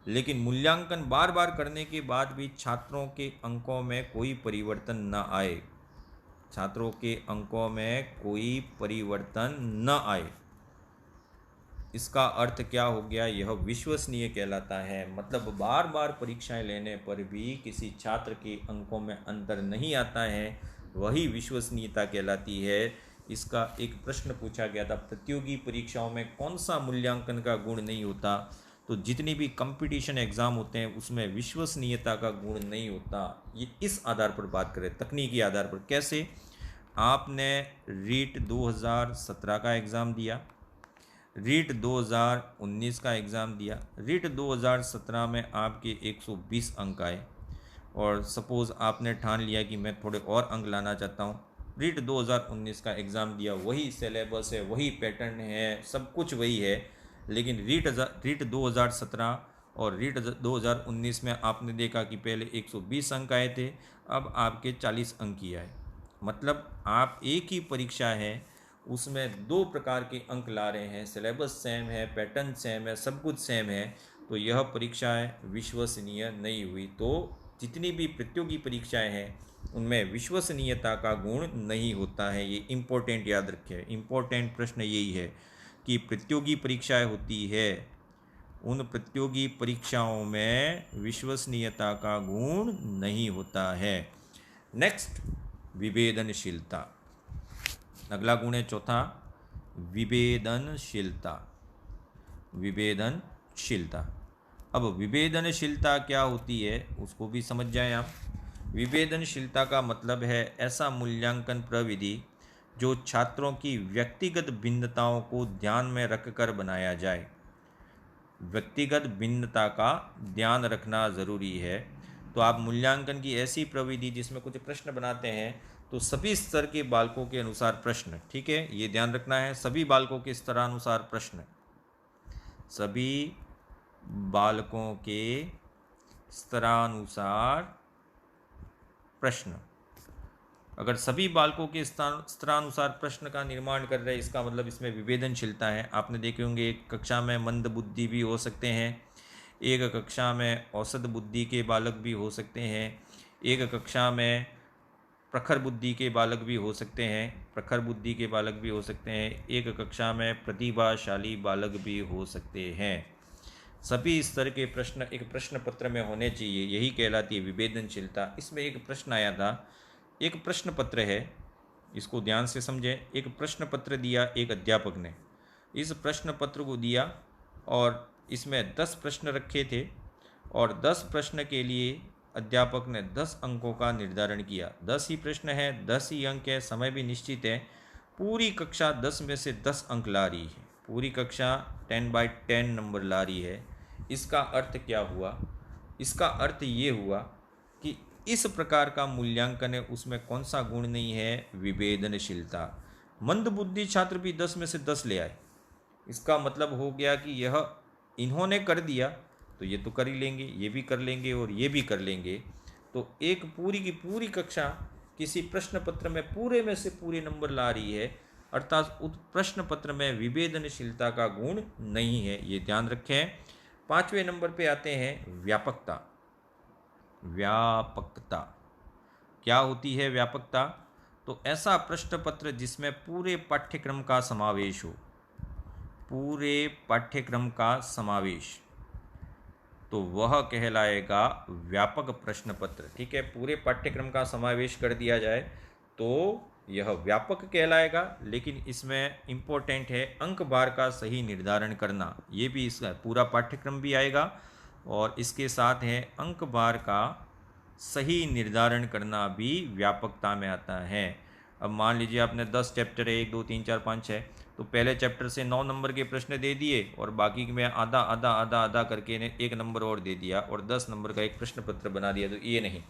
S1: लेकिन मूल्यांकन बार बार करने के बाद भी छात्रों के अंकों में कोई परिवर्तन न आए, छात्रों के अंकों में कोई परिवर्तन न आए, इसका अर्थ क्या हो गया? यह विश्वसनीय कहलाता है। मतलब बार बार परीक्षाएं लेने पर भी किसी छात्र के अंकों में अंतर नहीं आता है, वही विश्वसनीयता कहलाती है। इसका एक प्रश्न पूछा गया था, प्रतियोगी परीक्षाओं में कौन सा मूल्यांकन का गुण नहीं होता? तो जितने भी कंपटीशन एग्ज़ाम होते हैं उसमें विश्वसनीयता का गुण नहीं होता। ये इस आधार पर बात करें, तकनीकी आधार पर। कैसे? आपने रीट 2017 का एग्ज़ाम दिया, रीट 2019 का एग्ज़ाम दिया, रीट 2017 में आपके 120 अंक आए, और सपोज़ आपने ठान लिया कि मैं थोड़े और अंक लाना चाहता हूँ, रीट 2019 का एग्ज़ाम दिया, वही सिलेबस है, वही पैटर्न है, सब कुछ वही है, लेकिन रीट 2017 और रीट 2019 में आपने देखा कि पहले 120 अंक आए थे, अब आपके 40 अंक ही आए। मतलब आप एक ही परीक्षा है, उसमें दो प्रकार के अंक ला रहे हैं, सिलेबस सेम है, पैटर्न सेम है, सब कुछ सेम है, तो यह परीक्षाएं विश्वसनीय नहीं हुई। तो जितनी भी प्रतियोगी परीक्षाएं हैं उनमें विश्वसनीयता का गुण नहीं होता है। ये इम्पोर्टेंट याद रखें, इम्पोर्टेंट प्रश्न यही है कि प्रतियोगी परीक्षाएं होती है, उन प्रतियोगी परीक्षाओं में विश्वसनीयता का गुण नहीं होता है। नेक्स्ट, विभेदनशीलता, अगला गुण है चौथा, विभेदनशीलता। विभेदनशीलता, अब विभेदनशीलता क्या होती है उसको भी समझ जाएं आप। विभेदनशीलता का मतलब है ऐसा मूल्यांकन प्रविधि जो छात्रों की व्यक्तिगत भिन्नताओं को ध्यान में रखकर बनाया जाए। व्यक्तिगत भिन्नता का ध्यान रखना ज़रूरी है। तो आप मूल्यांकन की ऐसी प्रविधि जिसमें कुछ प्रश्न बनाते हैं, तो सभी स्तर के बालकों के अनुसार प्रश्न, ठीक है, ये ध्यान रखना है, सभी बालकों के स्तरानुसार प्रश्न, सभी बालकों के स्तरानुसार प्रश्न। अगर सभी बालकों के स्तरानुसार प्रश्न का निर्माण कर रहे हैं, इसका मतलब इसमें विभेदनशीलता है। आपने देखे होंगे एक कक्षा में मंद बुद्धि भी हो सकते हैं, एक कक्षा में औसत बुद्धि के बालक भी हो सकते हैं, एक कक्षा में प्रखर बुद्धि के बालक भी हो सकते हैं, प्रखर बुद्धि के बालक भी हो सकते हैं, एक कक्षा में प्रतिभाशाली बालक भी हो सकते हैं। सभी स्तर के प्रश्न एक प्रश्न पत्र में होने चाहिए, यही कहलाती है विभेदनशीलता। इसमें एक प्रश्न आया था, एक प्रश्न पत्र है, इसको ध्यान से समझें। एक प्रश्न पत्र दिया एक अध्यापक ने, इस प्रश्न पत्र को दिया और इसमें 10 प्रश्न रखे थे, और 10 प्रश्न के लिए अध्यापक ने 10 अंकों का निर्धारण किया। 10 ही प्रश्न है, 10 ही अंक है, समय भी निश्चित है। पूरी कक्षा 10 में से 10 अंक ला रही है, पूरी कक्षा 10/10 नंबर ला रही है। इसका अर्थ क्या हुआ? इसका अर्थ ये हुआ कि इस प्रकार का मूल्यांकन है, उसमें कौन सा गुण नहीं है? विभेदनशीलता। मंदबुद्धि छात्र भी 10 में से 10 ले आए। इसका मतलब हो गया कि यह इन्होंने कर दिया तो ये तो कर ही लेंगे, ये भी कर लेंगे और ये भी कर लेंगे। तो एक पूरी की पूरी कक्षा किसी प्रश्न पत्र में पूरे में से पूरे नंबर ला रही है, अर्थात उस प्रश्न पत्र में विवेदनशीलता का गुण नहीं है, ये ध्यान रखें। 5वें नंबर पे आते हैं व्यापकता। व्यापकता क्या होती है? व्यापकता तो ऐसा प्रश्न पत्र जिसमें पूरे पाठ्यक्रम का समावेश हो, पूरे पाठ्यक्रम का समावेश, तो वह कहलाएगा व्यापक प्रश्न पत्र। ठीक है, पूरे पाठ्यक्रम का समावेश कर दिया जाए तो यह व्यापक कहलाएगा। लेकिन इसमें इम्पोर्टेंट है अंक बार का सही निर्धारण करना, ये भी इसका पूरा पाठ्यक्रम भी आएगा और इसके साथ है अंक बार का सही निर्धारण करना भी व्यापकता में आता है। अब मान लीजिए आपने 10 चैप्टर है, 1 2 3 4 5 6, तो पहले चैप्टर से 9 नंबर के प्रश्न दे दिए और बाकी में आधा आधा आधा आधा करके ने 1 नंबर और दे दिया और 10 नंबर का एक प्रश्न पत्र बना दिया, तो ये नहीं।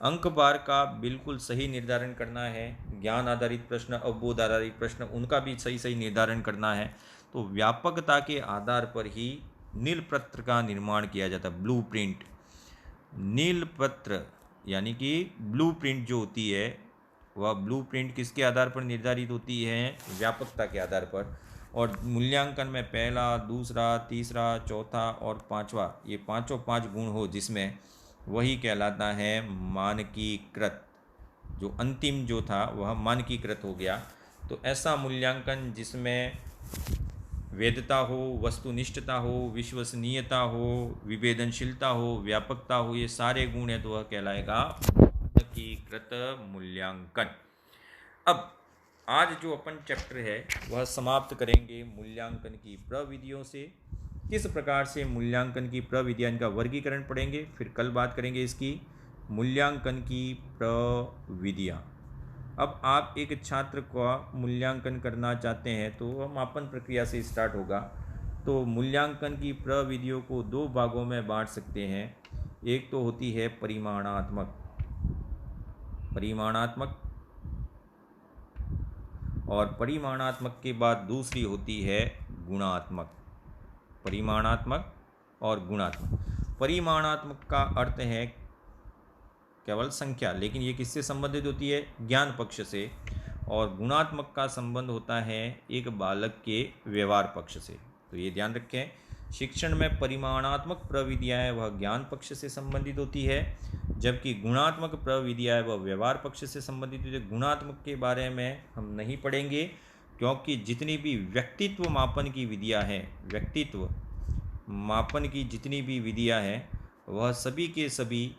S1: अंक बार का बिल्कुल सही निर्धारण करना है। ज्ञान आधारित प्रश्न, अवबोध आधारित प्रश्न, उनका भी सही सही निर्धारण करना है। तो व्यापकता के आधार पर ही नीलपत्र का निर्माण किया जाता है। ब्लू प्रिंट, नीलपत्र यानी कि ब्लू प्रिंट जो होती है, वह ब्लू प्रिंट किसके आधार पर निर्धारित होती है? व्यापकता के आधार पर। और मूल्यांकन में पहला, दूसरा, तीसरा, चौथा और पांचवा, ये पांचों 5 गुण हो जिसमें, वही कहलाता है मानकीकृत। जो अंतिम जो था वह मानकीकृत हो गया। तो ऐसा मूल्यांकन जिसमें वेदता हो, वस्तुनिष्ठता हो, विश्वसनीयता हो, विवेदनशीलता हो, व्यापकता हो, ये सारे गुण हैं, तो वह कहलाएगा मानकीकृत मूल्यांकन। अब आज जो अपन चैप्टर है वह समाप्त करेंगे मूल्यांकन की प्रविधियों से। किस प्रकार से मूल्यांकन की प्रविधियां, इनका वर्गीकरण पढ़ेंगे। फिर कल बात करेंगे इसकी मूल्यांकन की प्रविधियां। अब आप एक छात्र का मूल्यांकन करना चाहते हैं तो वह मापन प्रक्रिया से स्टार्ट होगा। तो मूल्यांकन की प्रविधियों को 2 भागों में बांट सकते हैं। एक तो होती है परिमाणात्मक, और परिमाणात्मक के बाद दूसरी होती है गुणात्मक। परिमाणात्मक और गुणात्मक। परिमाणात्मक का अर्थ है केवल संख्या, लेकिन ये किससे संबंधित होती है? ज्ञान पक्ष से। और गुणात्मक का संबंध होता है एक बालक के व्यवहार पक्ष से। तो ये ध्यान रखें, शिक्षण में परिमाणात्मक प्रविधियाँ वह ज्ञान पक्ष से संबंधित होती है, जबकि गुणात्मक प्रविधियाँ वह व्यवहार पक्ष से संबंधित होती है। गुणात्मक के बारे में हम नहीं पढ़ेंगे, क्योंकि जितनी भी व्यक्तित्व मापन की विधियाँ हैं, व्यक्तित्व मापन की जितनी भी विधियाँ हैं, वह सभी के सभी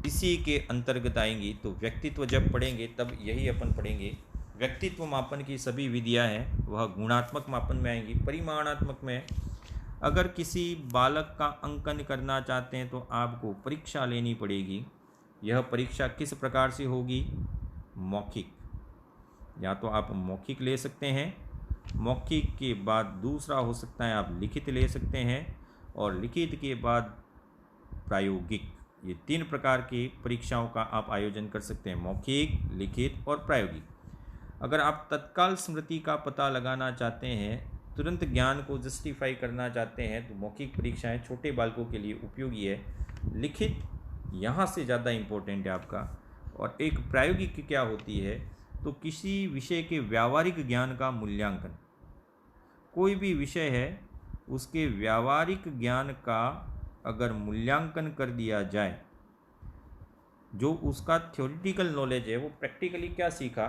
S1: इसी के अंतर्गत आएंगी। तो व्यक्तित्व जब पढ़ेंगे तब यही अपन पढ़ेंगे। व्यक्तित्व मापन की सभी विधियाँ हैं वह गुणात्मक मापन में आएंगी। परिमाणात्मक में अगर किसी बालक का अंकन करना चाहते हैं तो आपको परीक्षा लेनी पड़ेगी। यह परीक्षा किस प्रकार से होगी? मौखिक, या तो आप मौखिक ले सकते हैं, मौखिक के बाद दूसरा हो सकता है आप लिखित ले सकते हैं, और लिखित के बाद प्रायोगिक। ये 3 प्रकार की परीक्षाओं का आप आयोजन कर सकते हैं, मौखिक, लिखित और प्रायोगिक। अगर आप तत्काल स्मृति का पता लगाना चाहते हैं, तुरंत ज्ञान को जस्टिफाई करना चाहते हैं, तो मौखिक परीक्षाएं छोटे बालकों के लिए उपयोगी है। लिखित यहाँ से ज़्यादा इम्पोर्टेंट है आपका। और एक प्रायोगिक क्या होती है? तो किसी विषय के व्यावहारिक ज्ञान का मूल्यांकन। कोई भी विषय है उसके व्यावहारिक ज्ञान का अगर मूल्यांकन कर दिया जाए, जो उसका थ्योरेटिकल नॉलेज है वो प्रैक्टिकली क्या सीखा,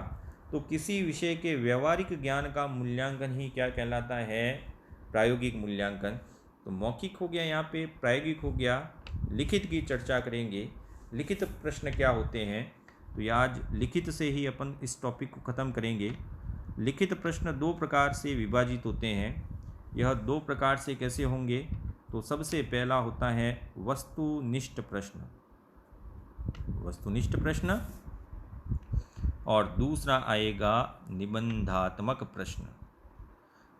S1: तो किसी विषय के व्यावहारिक ज्ञान का मूल्यांकन ही क्या कहलाता है? प्रायोगिक मूल्यांकन। तो मौखिक हो गया, यहाँ पे प्रायोगिक हो गया। लिखित की चर्चा करेंगे। लिखित प्रश्न क्या होते हैं, तो ये आज लिखित से ही अपन इस टॉपिक को ख़त्म करेंगे। लिखित प्रश्न 2 प्रकार से विभाजित होते हैं। यह 2 प्रकार से कैसे होंगे? तो सबसे पहला होता है वस्तुनिष्ठ प्रश्न, वस्तुनिष्ठ प्रश्न, और दूसरा आएगा निबंधात्मक प्रश्न।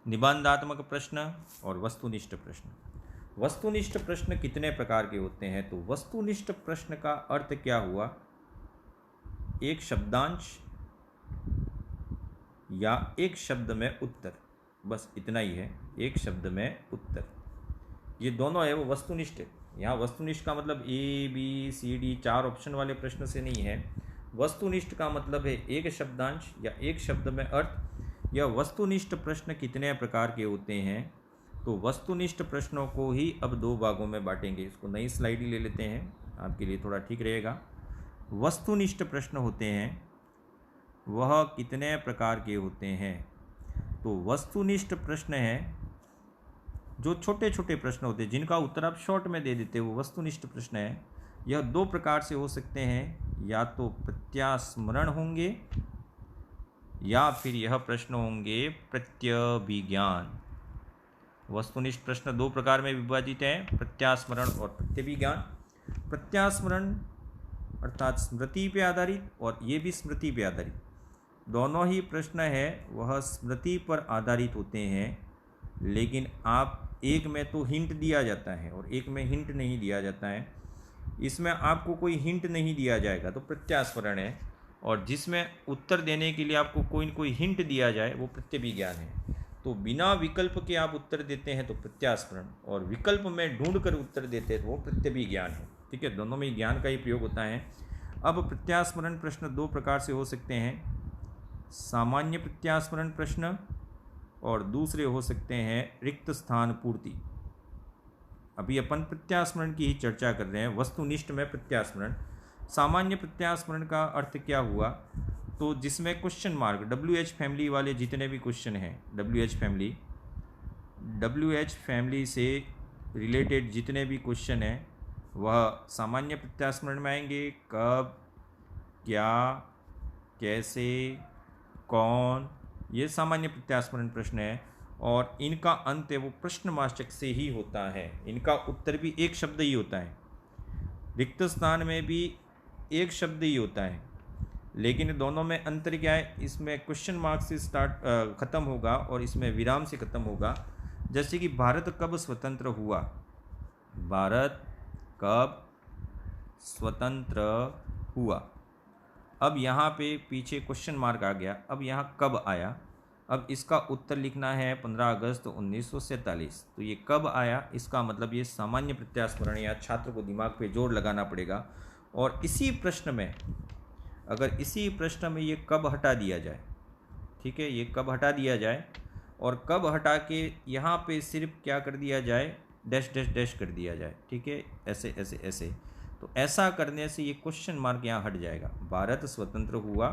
S1: निबंधात्मक प्रश्न और वस्तुनिष्ठ प्रश्न। वस्तुनिष्ठ प्रश्न कितने प्रकार के होते हैं? तो वस्तुनिष्ठ प्रश्न का अर्थ क्या हुआ? एक शब्दांश या एक शब्द में उत्तर, बस इतना ही है, एक शब्द में उत्तर। ये दोनों है वो वस्तुनिष्ठ है। यहाँ वस्तुनिष्ठ का मतलब ABCD 4 ऑप्शन वाले प्रश्न से नहीं है। वस्तुनिष्ठ का मतलब है एक शब्दांश या एक शब्द में अर्थ। यह वस्तुनिष्ठ प्रश्न कितने प्रकार के होते हैं, तो वस्तुनिष्ठ प्रश्नों को ही अब 2 भागों में बांटेंगे। इसको नई स्लाइड ही ले लेते हैं, आपके लिए थोड़ा ठीक रहेगा। वस्तुनिष्ठ प्रश्न होते हैं वह कितने प्रकार के होते हैं, तो वस्तुनिष्ठ प्रश्न है जो छोटे छोटे प्रश्न होते हैं जिनका उत्तर आप शॉर्ट में दे देते हो, वो वस्तुनिष्ठ प्रश्न है। यह 2 प्रकार से हो सकते हैं, या तो प्रत्यास्मरण होंगे या फिर यह प्रश्न होंगे प्रत्यभिज्ञान। वस्तुनिष्ठ प्रश्न 2 प्रकार में विभाजित हैं, प्रत्यास्मरण और प्रत्यभिज्ञान। प्रत्यास्मरण अर्थात स्मृति पे आधारित, और ये भी स्मृति पे आधारित। दोनों ही प्रश्न है वह स्मृति पर आधारित होते हैं, लेकिन आप एक में तो हिंट दिया जाता है और एक में हिंट नहीं दिया जाता है। इसमें आपको कोई हिंट नहीं दिया जाएगा तो प्रत्यास्मरण है, और जिसमें उत्तर देने के लिए आपको कोई न कोई हिंट दिया जाए वो प्रत्यभिज्ञान है। तो बिना विकल्प के आप उत्तर देते हैं तो प्रत्यास्मरण, और विकल्प में ढूंढ कर उत्तर देते हैं तो वो प्रत्यभिज्ञान है। ठीक है, दोनों में ही ज्ञान का ही प्रयोग होता है। अब प्रत्यास्मरण प्रश्न 2 प्रकार से हो सकते हैं, सामान्य प्रत्यास्मरण प्रश्न और दूसरे हो सकते हैं रिक्त स्थान पूर्ति। अभी अपन प्रत्यास्मरण की ही चर्चा कर रहे हैं, वस्तुनिष्ठ में प्रत्यास्मरण। सामान्य प्रत्यास्मरण का अर्थ क्या हुआ, तो जिसमें क्वेश्चन मार्क WH फैमिली वाले जितने भी क्वेश्चन हैं, WH फैमिली से रिलेटेड जितने भी क्वेश्चन हैं वह सामान्य प्रत्यास्मरण में आएंगे। कब, क्या, कैसे, कौन, ये सामान्य प्रत्यास्मरण प्रश्न है, और इनका अंत है वो प्रश्नवाचक से ही होता है। इनका उत्तर भी एक शब्द ही होता है। रिक्त स्थान में भी एक शब्द ही होता है, लेकिन दोनों में अंतर क्या है, इसमें क्वेश्चन मार्क से ख़त्म होगा और इसमें विराम से ख़त्म होगा। जैसे कि भारत कब स्वतंत्र हुआ, भारत कब स्वतंत्र हुआ। अब यहाँ पे पीछे क्वेश्चन मार्क आ गया, अब यहाँ कब आया। अब इसका उत्तर लिखना है 15 अगस्त 1947। तो ये कब आया, इसका मतलब ये सामान्य प्रत्यास्मरण, या छात्र को दिमाग पे जोर लगाना पड़ेगा। और इसी प्रश्न में, अगर इसी प्रश्न में ये कब हटा दिया जाए, ठीक है, ये कब हटा दिया जाए, और कब हटा के यहाँ पे सिर्फ क्या कर दिया जाए, डैश डैश डैश कर दिया जाए, ठीक है, ऐसे ऐसे ऐसे, तो ऐसा करने से ये क्वेश्चन मार्क यहाँ हट जाएगा। भारत स्वतंत्र हुआ,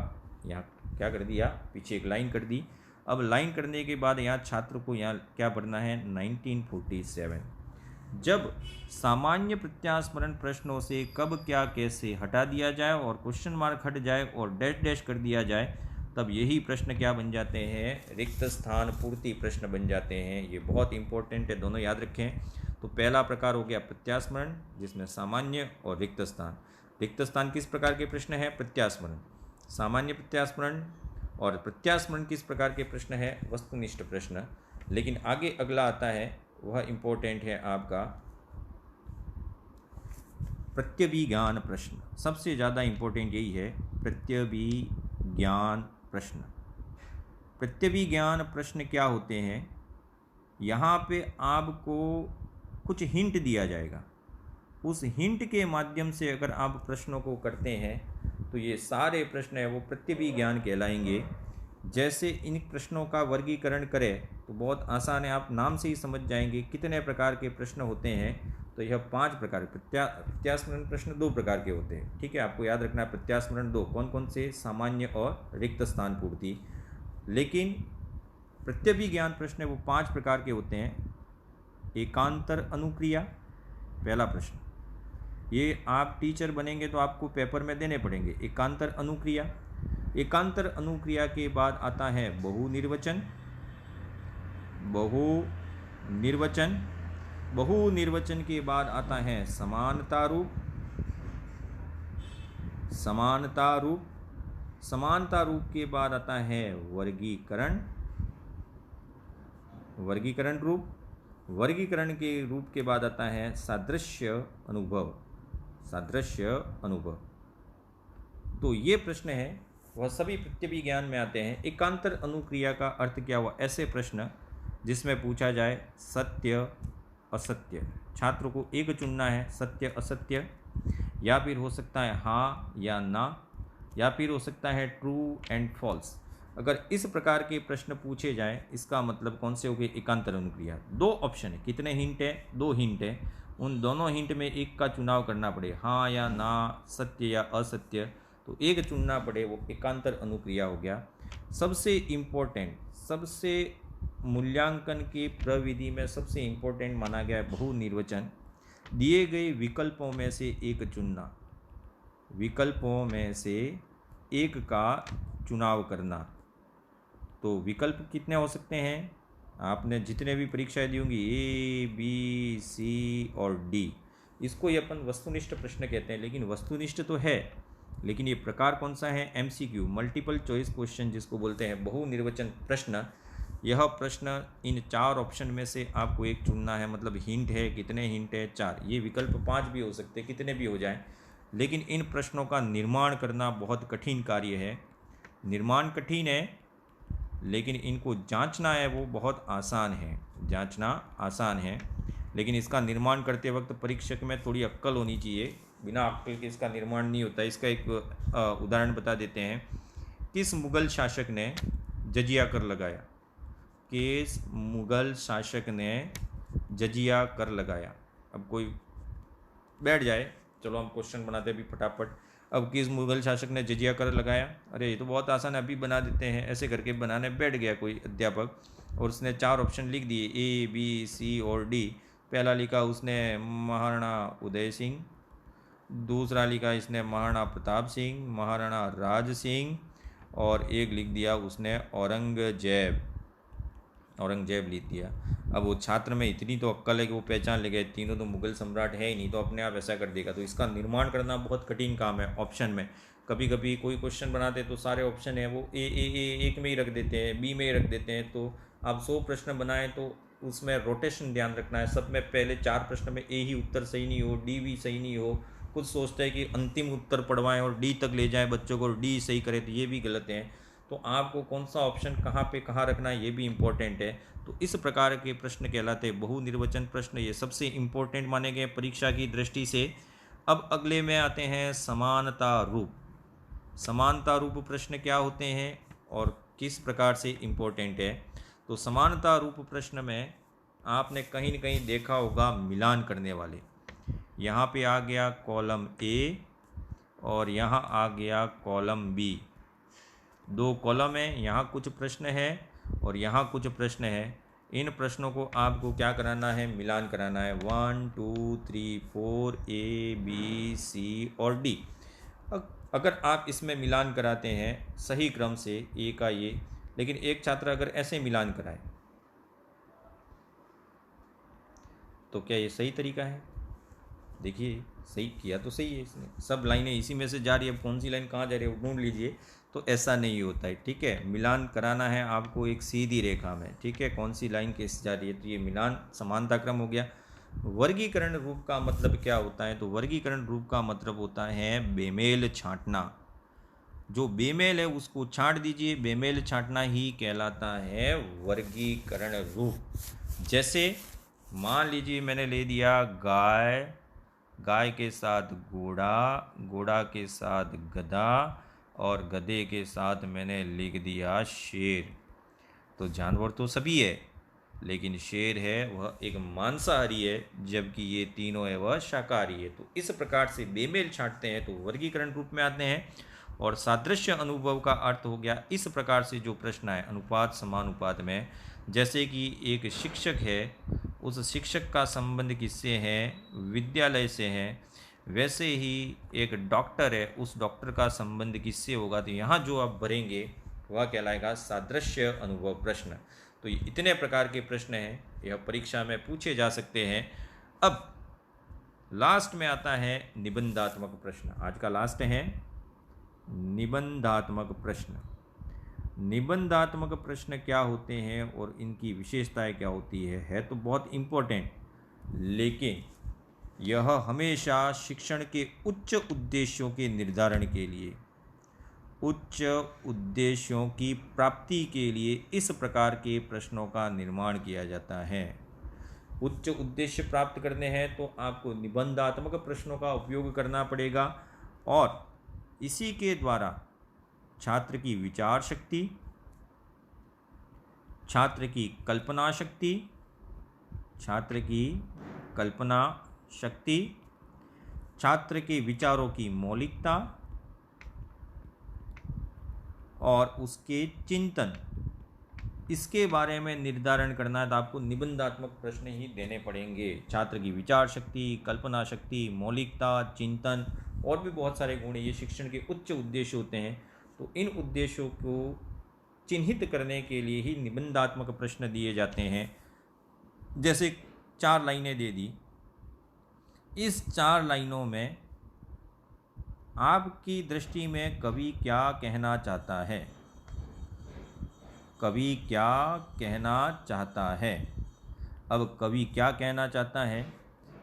S1: यहाँ क्या कर दिया, पीछे एक लाइन कर दी। अब लाइन करने के बाद यहाँ छात्र को यहाँ क्या पढ़ना है, 1947। जब सामान्य प्रत्यास्मरण प्रश्नों से कब, क्या, कैसे हटा दिया जाए और क्वेश्चन मार्क हट जाए और डैश डैश कर दिया जाए, तब यही प्रश्न क्या बन जाते हैं, रिक्त स्थान पूर्ति प्रश्न बन जाते हैं। ये बहुत इंपॉर्टेंट है, दोनों याद रखें। तो पहला प्रकार हो गया प्रत्यास्मरण, जिसमें सामान्य और रिक्त स्थान। रिक्त स्थान किस प्रकार के प्रश्न है, प्रत्यास्मरण। सामान्य प्रत्यास्मरण और प्रत्यास्मरण किस प्रकार के प्रश्न है, वस्तुनिष्ठ प्रश्न। लेकिन आगे अगला आता है, वह इंपॉर्टेंट है आपका प्रत्यभिज्ञान प्रश्न। सबसे ज़्यादा इंपॉर्टेंट यही है, प्रत्यभिज्ञान प्रश्न। प्रत्यभिज्ञान प्रश्न क्या होते हैं, यहाँ पे आपको कुछ हिंट दिया जाएगा। उस हिंट के माध्यम से अगर आप प्रश्नों को करते हैं तो ये सारे प्रश्न है वो प्रत्यभिज्ञान कहलाएंगे। जैसे इन प्रश्नों का वर्गीकरण करें तो बहुत आसान है, आप नाम से ही समझ जाएंगे कितने प्रकार के प्रश्न होते हैं। तो यह 5 प्रकार, प्रत्यास्मरण प्रश्न 2 प्रकार के होते हैं, ठीक है, आपको याद रखना है। प्रत्यास्मरण 2 कौन कौन से, सामान्य और रिक्त स्थान पूर्ति। लेकिन प्रत्यभिज्ञान प्रश्न वो 5 प्रकार के होते हैं। एकांतर अनुक्रिया, पहला प्रश्न, ये आप टीचर बनेंगे तो आपको पेपर में देने पड़ेंगे। एकांतर अनुक्रिया, एकांतर अनुक्रिया के बाद आता है बहुनिर्वचन। बहुनिर्वचन, बहुनिर्वचन के बाद आता है समानता रूप। समानता रूप, समानता रूप के बाद आता है वर्गीकरण। वर्गीकरण रूप, वर्गीकरण के रूप के बाद आता है सादृश्य अनुभव। सादृश्य अनुभव। तो ये प्रश्न है वह सभी प्रत्यभिज्ञान में आते हैं। एकांतर अनुक्रिया का अर्थ क्या हुआ? ऐसे प्रश्न जिसमें पूछा जाए सत्य असत्य, छात्र को एक चुनना है, सत्य असत्य, या फिर हो सकता है हाँ या ना, या फिर हो सकता है ट्रू एंड फॉल्स। अगर इस प्रकार के प्रश्न पूछे जाएं, इसका मतलब कौन से हो गए? एकांतर अनुक्रिया। दो ऑप्शन है, कितने हिंट है? दो हिंट है, उन दोनों हिंट में एक का चुनाव करना पड़े, हाँ या ना, सत्य या असत्य, तो एक चुनना पड़े, वो एकांतर अनुक्रिया हो गया। सबसे इम्पोर्टेंट, सबसे मूल्यांकन की प्रविधि में सबसे इम्पोर्टेंट माना गया है बहु निर्वचन। दिए गए विकल्पों में से एक चुनना, विकल्पों में से एक का चुनाव करना। तो विकल्प कितने हो सकते हैं? आपने जितने भी परीक्षाएं दी होंगी, ए बी सी और डी, इसको ये अपन वस्तुनिष्ठ प्रश्न कहते हैं। लेकिन वस्तुनिष्ठ तो है, लेकिन ये प्रकार कौन सा है? एमसीक्यू, मल्टीपल चॉइस क्वेश्चन जिसको बोलते हैं, बहु निर्वचन प्रश्न। यह प्रश्न इन चार ऑप्शन में से आपको एक चुनना है, मतलब हिंट है, कितने हिंट है? चार। ये विकल्प 5 भी हो सकते, कितने भी हो जाएं, लेकिन इन प्रश्नों का निर्माण करना बहुत कठिन कार्य है। निर्माण कठिन है, लेकिन इनको जांचना है वो बहुत आसान है, जांचना आसान है। लेकिन इसका निर्माण करते वक्त परीक्षक में थोड़ी अक्ल होनी चाहिए, बिना अक्ल के इसका निर्माण नहीं होता। इसका एक उदाहरण बता देते हैं। किस मुगल शासक ने जजिया कर लगाया? किस मुगल शासक ने जजिया कर लगाया? अब कोई बैठ जाए, चलो हम क्वेश्चन बनाते हैं अभी फटाफट। अब किस मुगल शासक ने जजिया कर लगाया? अरे ये तो बहुत आसान है, अभी बना देते हैं। ऐसे करके बनाने बैठ गया कोई अध्यापक, और उसने चार ऑप्शन लिख दिए, ए बी सी और डी। पहला लिखा उसने महाराणा उदय सिंह, दूसरा लिखा इसने महाराणा प्रताप सिंह, महाराणा राज सिंह, और एक लिख दिया उसने औरंगजेब, औरंगजेब लिख दिया। अब वो छात्र में इतनी तो अक्ल है कि वो पहचान ले गए तीनों तो मुगल सम्राट है ही नहीं, तो अपने आप ऐसा कर देगा। तो इसका निर्माण करना बहुत कठिन काम है ऑप्शन में। कभी कभी कोई क्वेश्चन बनाते तो सारे ऑप्शन है वो एक में ही रख देते हैं, बी में ही रख देते हैं। तो आप 100 प्रश्न बनाएं तो उसमें रोटेशन ध्यान रखना है। सब में पहले 4 प्रश्न में ए ही उत्तर सही नहीं हो, डी भी सही नहीं हो। कुछ सोचते हैं कि अंतिम उत्तर पढ़वाएं और डी तक ले जाएं बच्चों को और डी सही करें, तो ये भी गलत है। तो आपको कौन सा ऑप्शन कहाँ पे कहाँ रखना है ये भी इम्पोर्टेंट है। तो इस प्रकार के प्रश्न कहलाते हैं बहु निर्वचन प्रश्न, ये सबसे इम्पोर्टेंट माने गए परीक्षा की दृष्टि से। अब अगले में आते हैं समानता रूप। समानता रूप प्रश्न क्या होते हैं और किस प्रकार से इम्पोर्टेंट है? तो समानता रूप प्रश्न में आपने कहीं न कहीं देखा होगा मिलान करने वाले। यहाँ पे आ गया कॉलम ए और यहाँ आ गया कॉलम बी, दो कॉलम है, यहाँ कुछ प्रश्न है और यहाँ कुछ प्रश्न है। इन प्रश्नों को आपको क्या कराना है? मिलान कराना है। 1 2 3 4 ए बी सी और डी। अगर आप इसमें मिलान कराते हैं सही क्रम से ए का ये, लेकिन एक छात्र अगर ऐसे मिलान कराए तो क्या ये सही तरीका है? देखिए सही किया तो सही है इसने, सब लाइनें इसी में से जा रही है, अब कौन सी लाइन कहाँ जा रही है वो ढूंढ लीजिए। तो ऐसा नहीं होता है, ठीक है। मिलान कराना है आपको एक सीधी रेखा में, ठीक है, कौन सी लाइन कैसे जा रही है, तो ये मिलान समानता क्रम हो गया। वर्गीकरण रूप का मतलब क्या होता है? तो वर्गीकरण रूप का मतलब होता है बेमेल छांटना। जो बेमेल है उसको छांट दीजिए, बेमेल छांटना ही कहलाता है वर्गीकरण रूप। जैसे मान लीजिए मैंने ले दिया गाय, गाय के साथ घोड़ा, घोड़ा के साथ गधा और गधे के साथ मैंने लिख दिया शेर। तो जानवर तो सभी है, लेकिन शेर है वह एक मांसाहारी है, जबकि ये तीनों है वह शाकाहारी है। तो इस प्रकार से बेमेल छांटते हैं तो वर्गीकरण रूप में आते हैं। और सादृश्य अनुभव का अर्थ हो गया इस प्रकार से जो प्रश्न है अनुपात समानुपात में, जैसे कि एक शिक्षक है, उस शिक्षक का संबंध किससे है? विद्यालय से है। वैसे ही एक डॉक्टर है, उस डॉक्टर का संबंध किससे होगा? तो यहाँ जो आप भरेंगे वह कहलाएगा सादृश्य अनुभव प्रश्न। तो ये इतने प्रकार के प्रश्न हैं, यह परीक्षा में पूछे जा सकते हैं। अब लास्ट में आता है निबंधात्मक प्रश्न। आज का लास्ट है निबंधात्मक प्रश्न। निबंधात्मक प्रश्न क्या होते हैं और इनकी विशेषताएं क्या होती है तो बहुत इम्पोर्टेंट, लेकिन यह हमेशा शिक्षण के उच्च उद्देश्यों के निर्धारण के लिए, उच्च उद्देश्यों की प्राप्ति के लिए इस प्रकार के प्रश्नों का निर्माण किया जाता है। उच्च उद्देश्य प्राप्त करने हैं तो आपको निबंधात्मक प्रश्नों का उपयोग करना पड़ेगा और इसी के द्वारा छात्र की विचार शक्ति, छात्र की कल्पना शक्ति, छात्र के विचारों की मौलिकता और उसके चिंतन, इसके बारे में निर्धारण करना है तो आपको निबंधात्मक प्रश्न ही देने पड़ेंगे। छात्र की विचार शक्ति, कल्पना शक्ति, मौलिकता, चिंतन और भी बहुत सारे गुण, ये शिक्षण के उच्च उद्देश्य होते हैं। तो इन उद्देश्यों को चिन्हित करने के लिए ही निबंधात्मक प्रश्न दिए जाते हैं। जैसे 4 लाइनें दे दी, इस 4 लाइनों में आपकी दृष्टि में कवि क्या कहना चाहता है? कवि क्या कहना चाहता है? अब कवि क्या कहना चाहता है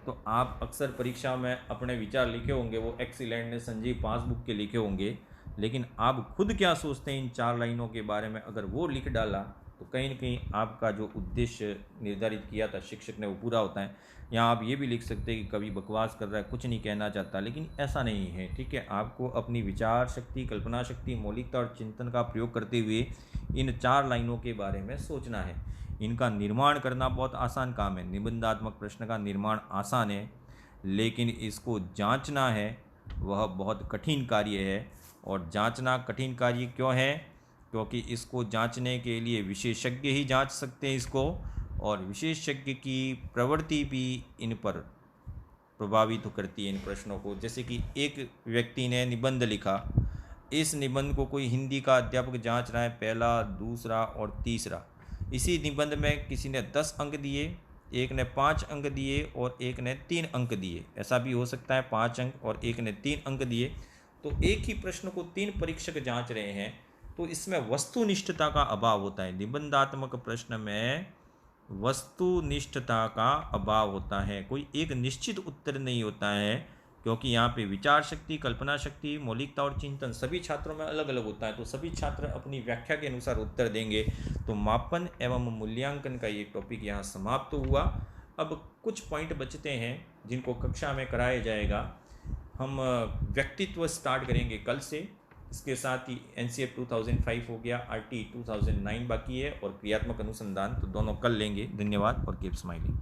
S1: तो आप अक्सर परीक्षा में अपने विचार लिखे होंगे, वो एक्सीलेंट ने संजीव पासबुक के लिखे होंगे, लेकिन आप खुद क्या सोचते हैं इन 4 लाइनों के बारे में, अगर वो लिख डाला तो कहीं न कहीं आपका जो उद्देश्य निर्धारित किया था शिक्षक ने वो पूरा होता है। यहाँ आप ये भी लिख सकते हैं कि कवि बकवास कर रहा है, कुछ नहीं कहना चाहता, लेकिन ऐसा नहीं है। ठीक है, आपको अपनी विचार शक्ति, कल्पना शक्ति, मौलिकता और चिंतन का प्रयोग करते हुए इन 4 लाइनों के बारे में सोचना है। इनका निर्माण करना बहुत आसान काम है। निबंधात्मक प्रश्न का निर्माण आसान है, लेकिन इसको जांचना है वह बहुत कठिन कार्य है। और जांचना कठिन कार्य क्यों है? क्योंकि इसको जांचने के लिए विशेषज्ञ ही जांच सकते हैं इसको, और विशेषज्ञ की प्रवृत्ति भी इन पर प्रभावित करती है इन प्रश्नों को। जैसे कि एक व्यक्ति ने निबंध लिखा, इस निबंध को कोई हिंदी का अध्यापक जांच रहा है, पहला, दूसरा और तीसरा। इसी निबंध में किसी ने 10 अंक दिए, एक ने 5 अंक दिए और एक ने 3 अंक दिए। ऐसा भी हो सकता है 5 अंक और एक ने 3 अंक दिए। तो एक ही प्रश्न को 3 परीक्षक जांच रहे हैं, तो इसमें वस्तुनिष्ठता का अभाव होता है। निबंधात्मक प्रश्न में वस्तुनिष्ठता का अभाव होता है, कोई एक निश्चित उत्तर नहीं होता है, क्योंकि यहाँ पे विचार शक्ति, कल्पना शक्ति, मौलिकता और चिंतन सभी छात्रों में अलग अलग होता है। तो सभी छात्र अपनी व्याख्या के अनुसार उत्तर देंगे। तो मापन एवं मूल्यांकन का ये टॉपिक यहाँ समाप्त हुआ। अब कुछ पॉइंट बचते हैं जिनको कक्षा में कराया जाएगा। हम व्यक्तित्व स्टार्ट करेंगे कल से। इसके साथ ही NCF 2005 हो गया, RT 2009 बाकी है और क्रियात्मक अनुसंधान, तो दोनों कल लेंगे। धन्यवाद और कीप स्माइलिंग।